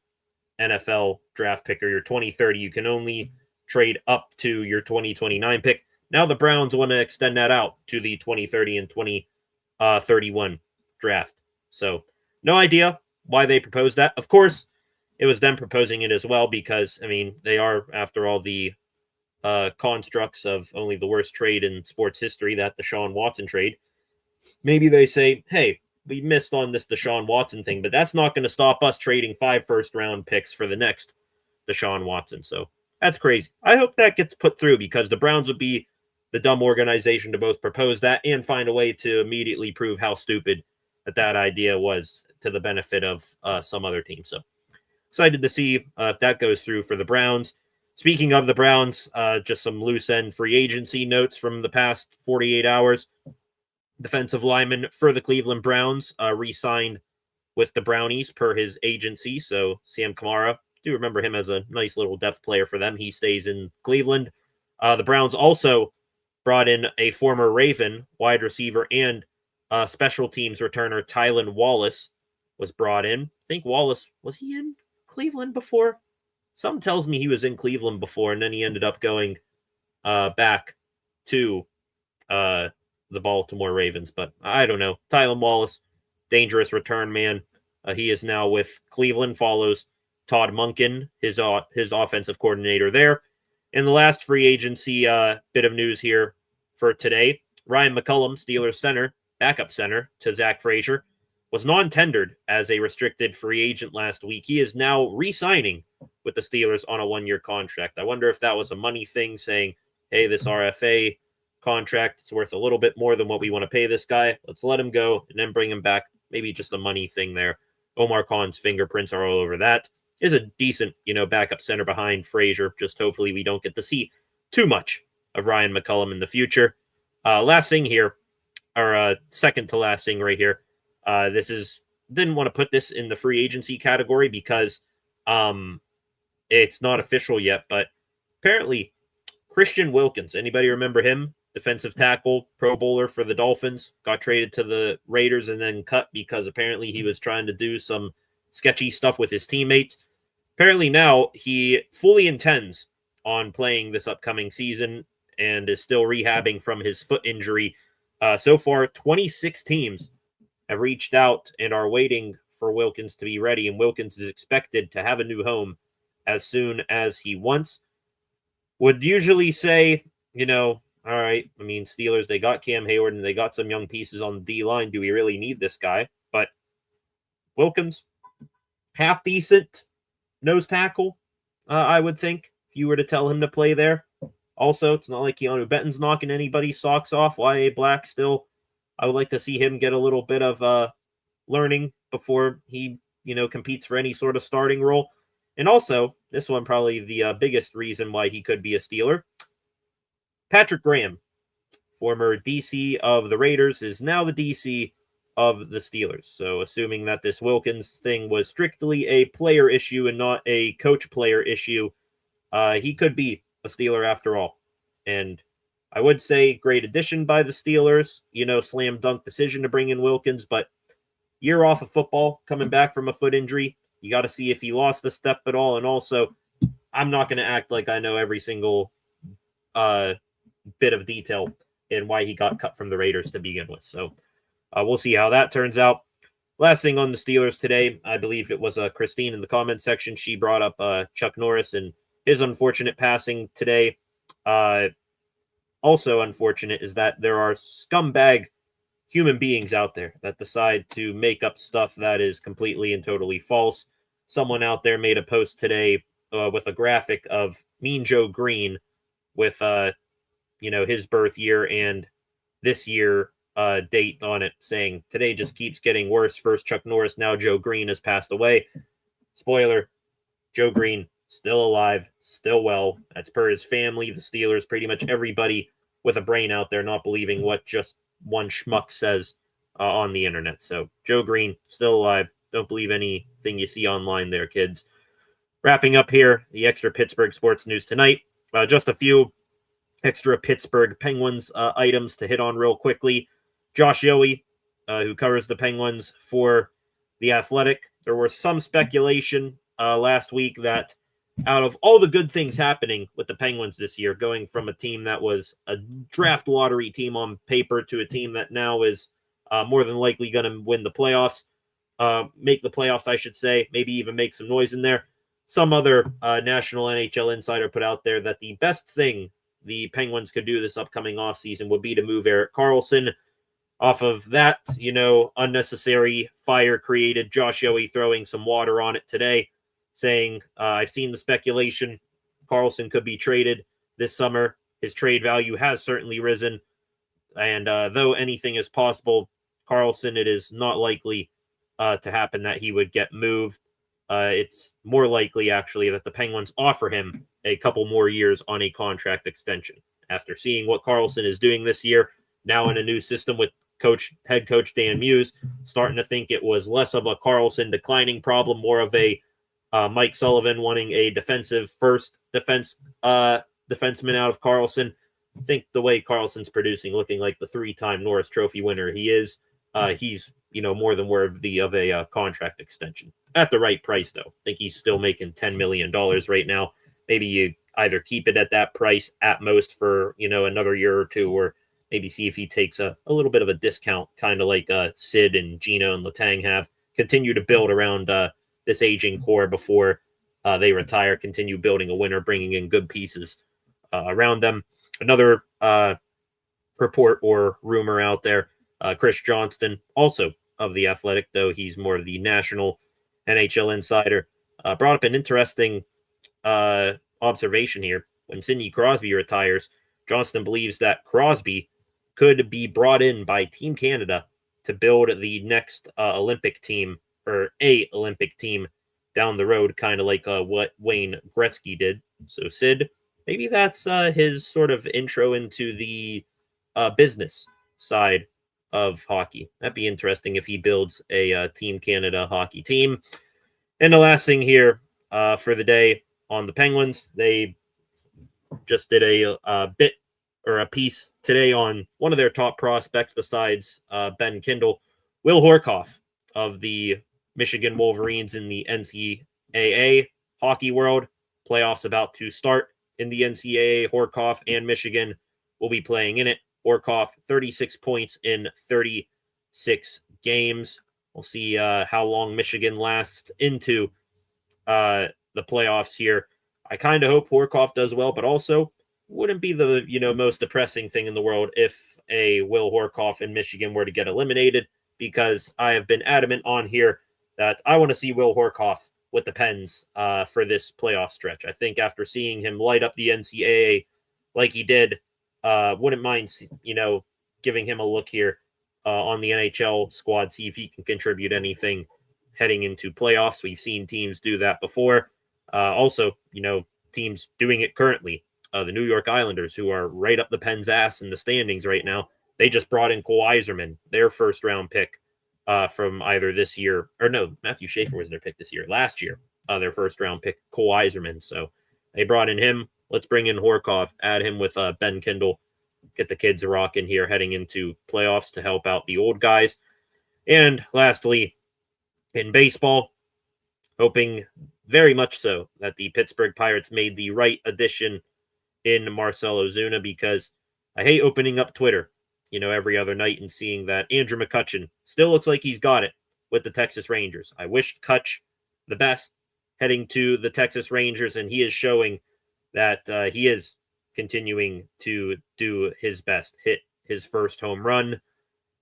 Speaker 1: NFL draft pick or your 2030. You can only trade up to your 2029 pick. Now the Browns want to extend that out to the 2030 and 2031 draft. So no idea why they proposed that. Of course, it was them proposing it as well because, I mean, they are, after all, the constructs of only the worst trade in sports history, that Deshaun Watson trade. Maybe they say, hey, we missed on this Deshaun Watson thing, but that's not going to stop us trading 5 first-round picks for the next Deshaun Watson. So that's crazy. I hope that gets put through because the Browns would be the dumb organization to both propose that and find a way to immediately prove how stupid that idea was to the benefit of some other team. So excited to see if that goes through for the Browns. Speaking of the Browns, just some loose-end free agency notes from the past 48 hours. Defensive lineman for the Cleveland Browns re-signed with the Brownies per his agency. So Sam Kamara, do remember him as a nice little depth player for them. He stays in Cleveland. The Browns also brought in a former Raven wide receiver and special teams returner. Tylan Wallace was brought in. I think Wallace, was he in Cleveland before? Some tells me he was in Cleveland before, and then he ended up going back to the Baltimore Ravens, but I don't know. Tylan Wallace, dangerous return man. He is now with Cleveland, follows Todd Monken, his offensive coordinator there. And the last free agency bit of news here for today, Ryan McCullum, Steelers center, backup center to Zach Frazier, was non-tendered as a restricted free agent last week. He is now re-signing with the Steelers on a 1-year contract. I wonder if that was a money thing, saying, hey, this RFA contract, it's worth a little bit more than what we want to pay this guy. Let's let him go and then bring him back. Maybe just a money thing there. Omar Khan's fingerprints are all over that. Is a decent, backup center behind Frazier. Just hopefully we don't get to see too much of Ryan McCullum in the future. Last thing here, or second to last thing right here. Didn't want to put this in the free agency category because it's not official yet, but apparently Christian Wilkins, anybody remember him? Defensive tackle, Pro Bowler for the Dolphins, got traded to the Raiders and then cut because apparently he was trying to do some sketchy stuff with his teammates. Apparently now he fully intends on playing this upcoming season and is still rehabbing from his foot injury. So far, 26 teams have reached out and are waiting for Wilkins to be ready, and Wilkins is expected to have a new home as soon as he wants. Would usually say, all right, I mean, Steelers, they got Cam Hayward and they got some young pieces on the D-line. Do we really need this guy? But Wilkins, half decent nose tackle, I would think, if you were to tell him to play there. Also, it's not like Keanu Benton's knocking anybody's socks off. Y.A. Black still, I would like to see him get a little bit of learning before he, competes for any sort of starting role. And also, this one probably the biggest reason why he could be a Steeler. Patrick Graham, former DC of the Raiders, is now the DC of the Steelers. So assuming that this Wilkins thing was strictly a player issue and not a coach-player issue, he could be a Steeler after all. And I would say great addition by the Steelers, slam dunk decision to bring in Wilkins, but year off of football, coming back from a foot injury, you got to see if he lost a step at all. And also, I'm not going to act like I know every single bit of detail in why he got cut from the Raiders to begin with. So we'll see how that turns out. Last thing on the Steelers today, I believe it was Christine in the comment section. She brought up Chuck Norris and his unfortunate passing today. Also unfortunate is that there are scumbag human beings out there that decide to make up stuff that is completely and totally false. Someone out there made a post today with a graphic of Mean Joe Green with his birth year and this year date on it, saying today just keeps getting worse. First Chuck Norris, now Joe Green has passed away. Spoiler, Joe Green still alive, still well. That's per his family, the Steelers, pretty much everybody with a brain out there not believing what just one schmuck says on the internet. So Joe Green still alive. Don't believe anything you see online there, kids. Wrapping up here, the extra Pittsburgh sports news tonight. Just a few extra Pittsburgh Penguins items to hit on real quickly. Josh Yohe, who covers the Penguins for The Athletic. There was some speculation last week that out of all the good things happening with the Penguins this year, going from a team that was a draft lottery team on paper to a team that now is more than likely going to win the playoffs, make the playoffs, I should say, maybe even make some noise in there. Some other national NHL insider put out there that the best thing the Penguins could do this upcoming offseason would be to move Erik Karlsson. Off of that, unnecessary fire created, Josh Yohe throwing some water on it today, saying, I've seen the speculation. Karlsson could be traded this summer. His trade value has certainly risen. And though anything is possible, Karlsson, it is not likely to happen that he would get moved. It's more likely, actually, that the Penguins offer him a couple more years on a contract extension. After seeing what Karlsson is doing this year, now in a new system with head coach Dan Muse, starting to think it was less of a Karlsson declining problem, more of a Mike Sullivan wanting a defensive first defenseman out of Karlsson. I think the way Karlsson's producing, looking like the 3-time Norris Trophy winner he is, he's more than worthy of a contract extension at the right price. Though I think he's still making $10 million right now. Maybe you either keep it at that price at most for another year or two, or maybe see if he takes a little bit of a discount, kind of like Sid and Gino and Letang have. Continue to build around this aging core before they retire. Continue building a winner, bringing in good pieces around them. Another report or rumor out there, Chris Johnston, also of The Athletic, though he's more of the national NHL insider, brought up an interesting observation here. When Sidney Crosby retires, Johnston believes that Crosby could be brought in by Team Canada to build the next Olympic team, or a Olympic team down the road, kind of like what Wayne Gretzky did. So Sid, maybe that's his sort of intro into the business side of hockey. That'd be interesting if he builds a Team Canada hockey team. And the last thing here for the day on the Penguins, they just did a bit or a piece today on one of their top prospects besides Ben Kindle, Will Horkoff of the Michigan Wolverines in the NCAA hockey world. Playoffs about to start in the NCAA. Horkoff and Michigan will be playing in it. Horkoff, 36 points in 36 games. We'll see how long Michigan lasts into the playoffs here. I kind of hope Horkoff does well, but also wouldn't be the most depressing thing in the world if a Will Horkoff in Michigan were to get eliminated, because I have been adamant on here that I want to see Will Horkoff with the Pens for this playoff stretch. I think after seeing him light up the NCAA like he did, wouldn't mind giving him a look here on the NHL squad, see if he can contribute anything heading into playoffs. We've seen teams do that before. Also, teams doing it currently. The New York Islanders, who are right up the Pens' ass in the standings right now, they just brought in Cole Yzerman, their first-round pick from either this year, or no, Matthew Schaefer was their pick this year. Last year, their first-round pick, Cole Yzerman. So they brought in him. Let's bring in Horkoff, add him with Ben Kindle, get the kids rocking here heading into playoffs to help out the old guys. And lastly, in baseball, hoping very much so that the Pittsburgh Pirates made the right addition in Marcell Ozuna, because I hate opening up Twitter, every other night and seeing that Andrew McCutchen still looks like he's got it with the Texas Rangers. I wish Kutch the best heading to the Texas Rangers, and he is showing that he is continuing to do his best. Hit his first home run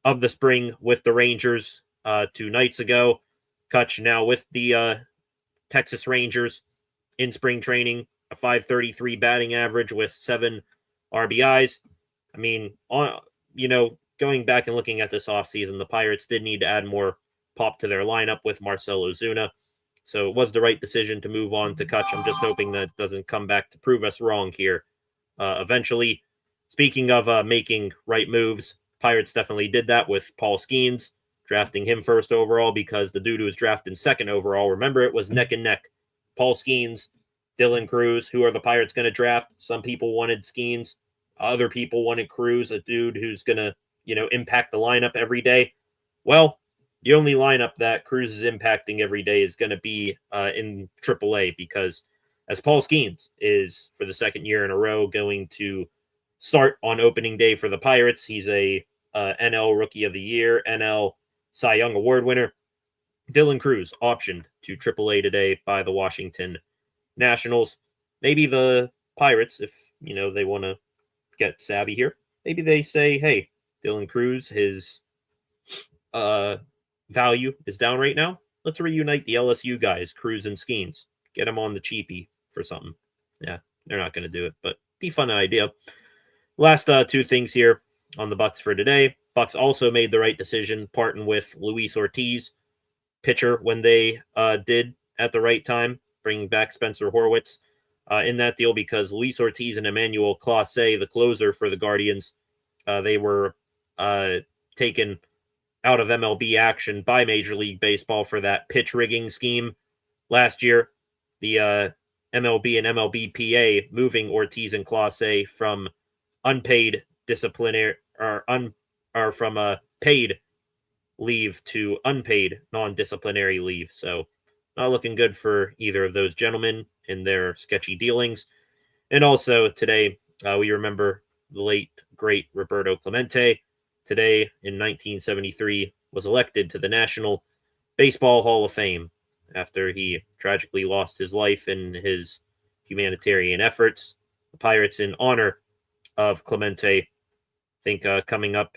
Speaker 1: of the spring with the Rangers 2 nights ago. Kutch now with the Texas Rangers. in spring training, a .533 batting average with 7 RBIs. I mean, going back and looking at this offseason, the Pirates did need to add more pop to their lineup with Marcell Ozuna. So it was the right decision to move on to Kutch. I'm just hoping that it doesn't come back to prove us wrong here eventually. Speaking of making right moves, Pirates definitely did that with Paul Skeens, drafting him first overall because the dude who was drafted second overall, remember, it was neck and neck. Paul Skeens, Dylan Cruz. Who are the Pirates going to draft? Some people wanted Skeens. Other people wanted Cruz, a dude who's going to, impact the lineup every day. Well, the only lineup that Cruz is impacting every day is going to be in AAA because as Paul Skeens is, for the second year in a row, going to start on opening day for the Pirates. He's a NL Rookie of the Year, NL Cy Young Award winner. Dylan Cruz optioned to AAA today by the Washington Nationals. Maybe the Pirates, if they want to get savvy here, maybe they say, hey, Dylan Cruz, his value is down right now. Let's reunite the LSU guys, Cruz and Skeens. Get them on the cheapie for something. Yeah, they're not going to do it, but be fun idea. Last two things here on the Bucks for today. Bucks also made the right decision parting with Luis Ortiz, pitcher, when they did at the right time, bringing back Spencer Horwitz in that deal because Luis Ortiz and Emmanuel Clase, the closer for the Guardians, they were taken out of MLB action by Major League Baseball for that pitch rigging scheme last year. The MLB and MLBPA moving Ortiz and Clase from unpaid disciplinary or from paid leave to unpaid non-disciplinary leave. So not looking good for either of those gentlemen in their sketchy dealings. And also today, we remember the late, great Roberto Clemente. Today, in 1973, was elected to the National Baseball Hall of Fame after he tragically lost his life in his humanitarian efforts. The Pirates, in honor of Clemente, I think coming up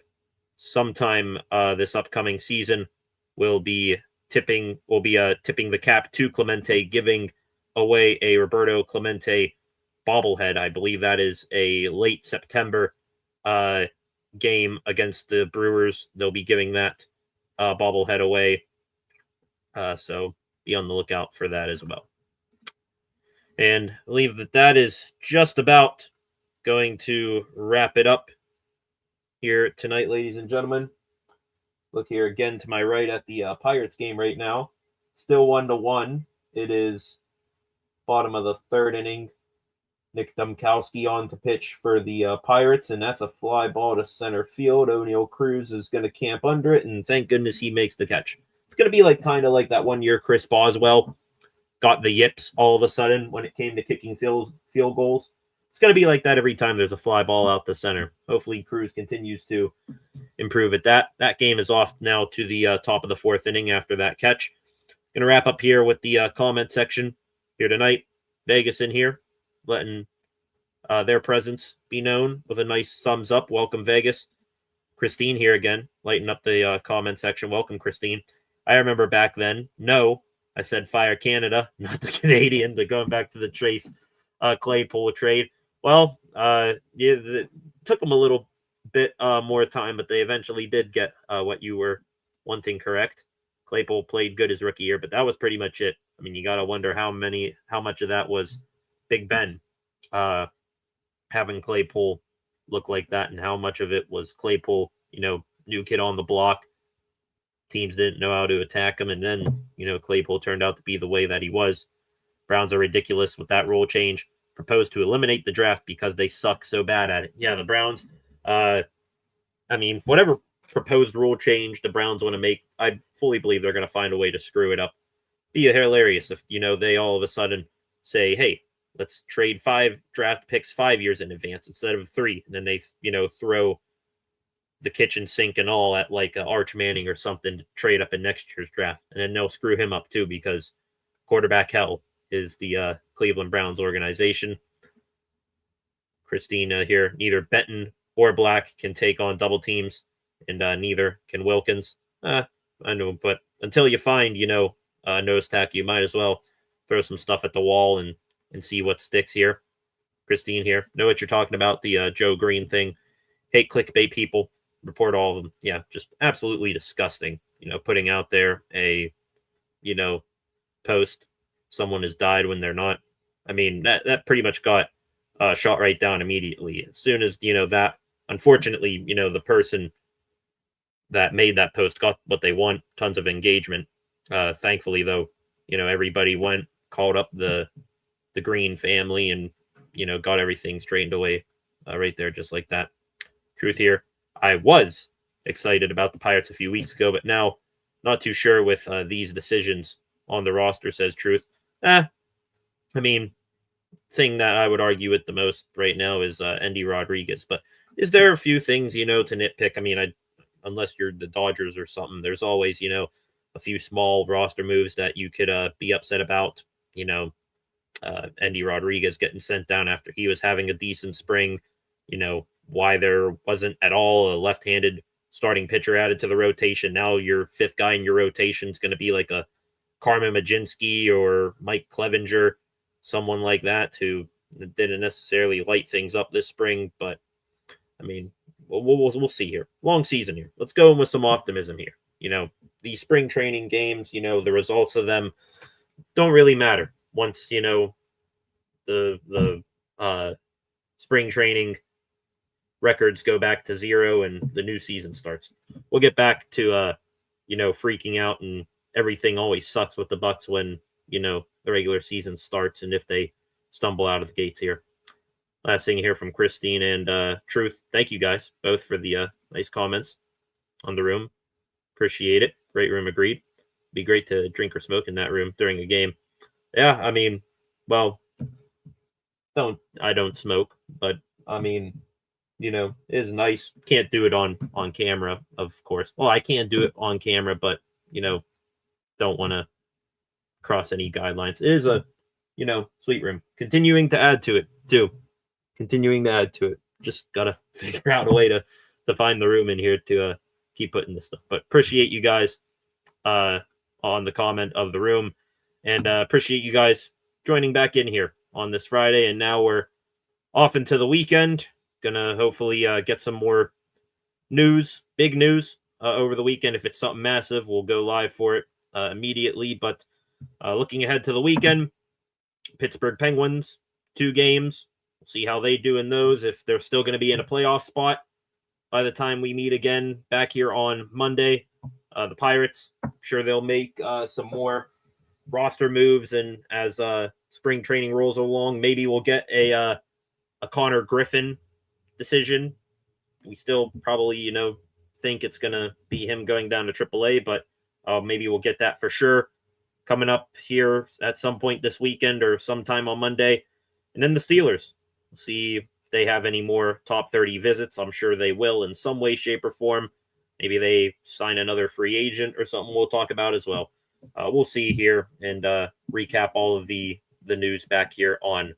Speaker 1: sometime this upcoming season, will be tipping the cap to Clemente, giving away a Roberto Clemente bobblehead. I believe that is a late September game against the Brewers. They'll be giving that bobblehead away. So be on the lookout for that as well. And I believe that is just about going to wrap it up here tonight, ladies and gentlemen. Look here again to my right at the Pirates game right now. Still 1-1. It is bottom of the third inning. Nick Domkowski on to pitch for the Pirates, and that's a fly ball to center field. O'Neal Cruz is going to camp under it, and thank goodness he makes the catch. It's going to be kind of like that one year Chris Boswell got the yips all of a sudden when it came to kicking field goals. It's going to be like that every time there's a fly ball out the center. Hopefully Cruz continues to improve at that. That game is off now to the top of the fourth inning after that catch. Going to wrap up here with the comment section here tonight. Vegas in here, letting their presence be known with a nice thumbs up. Welcome, Vegas. Christine here again, lighting up the comment section. Welcome, Christine. I remember back then, I said fire Canada, not the Canadian. They're going back to the Trace Claypool trade. Well, it took them a little bit more time, but they eventually did get what you were wanting correct. Claypool played good his rookie year, but that was pretty much it. I mean, you got to wonder how much of that was Big Ben having Claypool look like that, and how much of it was Claypool, new kid on the block. Teams didn't know how to attack him, and then, Claypool turned out to be the way that he was. Browns are ridiculous with that rule change. Proposed to eliminate the draft because they suck so bad at it. Yeah, the Browns, whatever proposed rule change the Browns want to make, I fully believe they're going to find a way to screw it up. Be hilarious if, they all of a sudden say, hey, let's trade 5 draft picks 5 years in advance instead of 3. And then they, throw the kitchen sink and all at Arch Manning or something to trade up in next year's draft. And then they'll screw him up too because quarterback hell is the Cleveland Browns organization. Christina here, neither Benton or Black can take on double teams, and neither can Wilkins. I know, but until you find, nose tack, you might as well throw some stuff at the wall and and see what sticks here. Christine here. Know what you're talking about, the Joe Green thing. Hate clickbait people. Report all of them. Yeah, just absolutely disgusting. Putting out there a, post. Someone has died when they're not. I mean, that pretty much got shot right down immediately. As soon as, that, unfortunately, the person that made that post got what they want, tons of engagement. Thankfully, though, everybody went, called up the Green family and, got everything straightened away right there, just like that. Truth here, I was excited about the Pirates a few weeks ago, but now not too sure with these decisions on the roster, says Truth. I mean, thing that I would argue with the most right now is Endy Rodriguez, but is there a few things, to nitpick? I mean, unless you're the Dodgers or something, there's always, a few small roster moves that you could be upset about. Endy Rodriguez getting sent down after he was having a decent spring. Why there wasn't at all a left-handed starting pitcher added to the rotation. Now your fifth guy in your rotation is going to be like a Carmen Majinski or Mike Clevenger, someone like that who didn't necessarily light things up this spring. But I mean, we'll see here. Long season here. Let's go in with some optimism here. These spring training games, the results of them don't really matter once, the spring training records go back to 0 and the new season starts. We'll get back to, freaking out and everything always sucks with the Bucks when, the regular season starts and if they stumble out of the gates here. Last thing here from Christine and Truth. Thank you guys both for the nice comments on the room. Appreciate it. Great room, agreed. Be great to drink or smoke in that room during a game. Yeah, I mean, well, I don't smoke, but I mean, it is nice. Can't do it on camera, of course. Well, I can do it on camera, but don't want to cross any guidelines. It is a sweet room. Continuing to add to it too. Just gotta figure out a way to find the room in here to keep putting this stuff. But appreciate you guys on the comment of the room, and appreciate you guys joining back in here on this Friday. And now we're off into the weekend. Gonna hopefully get some more news, big news over the weekend. If it's something massive, we'll go live for it immediately. But looking ahead to the weekend, Pittsburgh Penguins, 2 games. We'll see how they do in those, if they're still going to be in a playoff spot by the time we meet again back here on Monday. The Pirates, I'm sure they'll make some more roster moves, and as spring training rolls along, maybe we'll get a Connor Griffin decision. We still probably, think it's going to be him going down to AAA, but maybe we'll get that for sure coming up here at some point this weekend or sometime on Monday. And then the Steelers. We'll see if they have any more top 30 visits. I'm sure they will in some way, shape, or form. Maybe they sign another free agent or something we'll talk about as well. We'll see here and recap all of the news back here on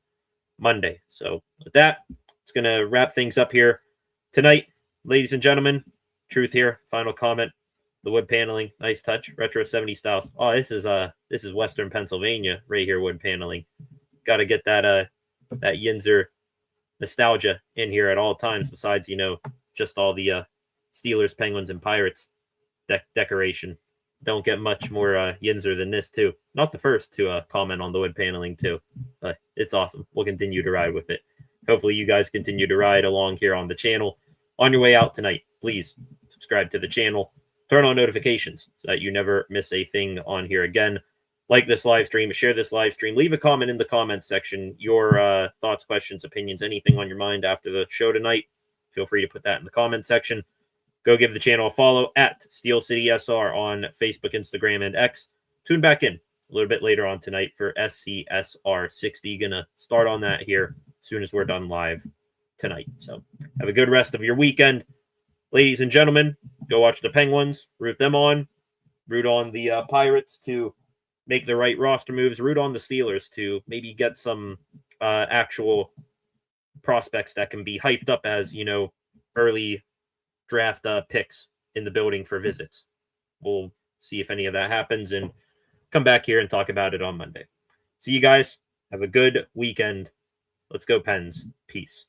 Speaker 1: Monday. So with that, it's going to wrap things up here tonight. Ladies and gentlemen, Truth here. Final comment. The wood paneling, nice touch. Retro 70 styles. Oh, this is Western Pennsylvania right here, wood paneling. Got to get that Yinzer nostalgia in here at all times, besides, just all the Steelers, Penguins, and Pirates decoration. Don't get much more Yinzer than this, too. Not the first to comment on the wood paneling, too. But it's awesome. We'll continue to ride with it. Hopefully you guys continue to ride along here on the channel. On your way out tonight, please subscribe to the channel. Turn on notifications so that you never miss a thing on here again. Like this live stream, share this live stream, leave a comment in the comments section. Your thoughts, questions, opinions, anything on your mind after the show tonight. Feel free to put that in the comment section. Go give the channel a follow at Steel City SR on Facebook, Instagram, and X. Tune back in a little bit later on tonight for SCSR 60. Gonna start on that here as soon as we're done live tonight. So have a good rest of your weekend. Ladies and gentlemen, go watch the Penguins, root them on, root on the Pirates to make the right roster moves, root on the Steelers to maybe get some actual prospects that can be hyped up as, early draft picks in the building for visits. We'll see if any of that happens and come back here and talk about it on Monday. See you guys. Have a good weekend. Let's go Pens. Peace.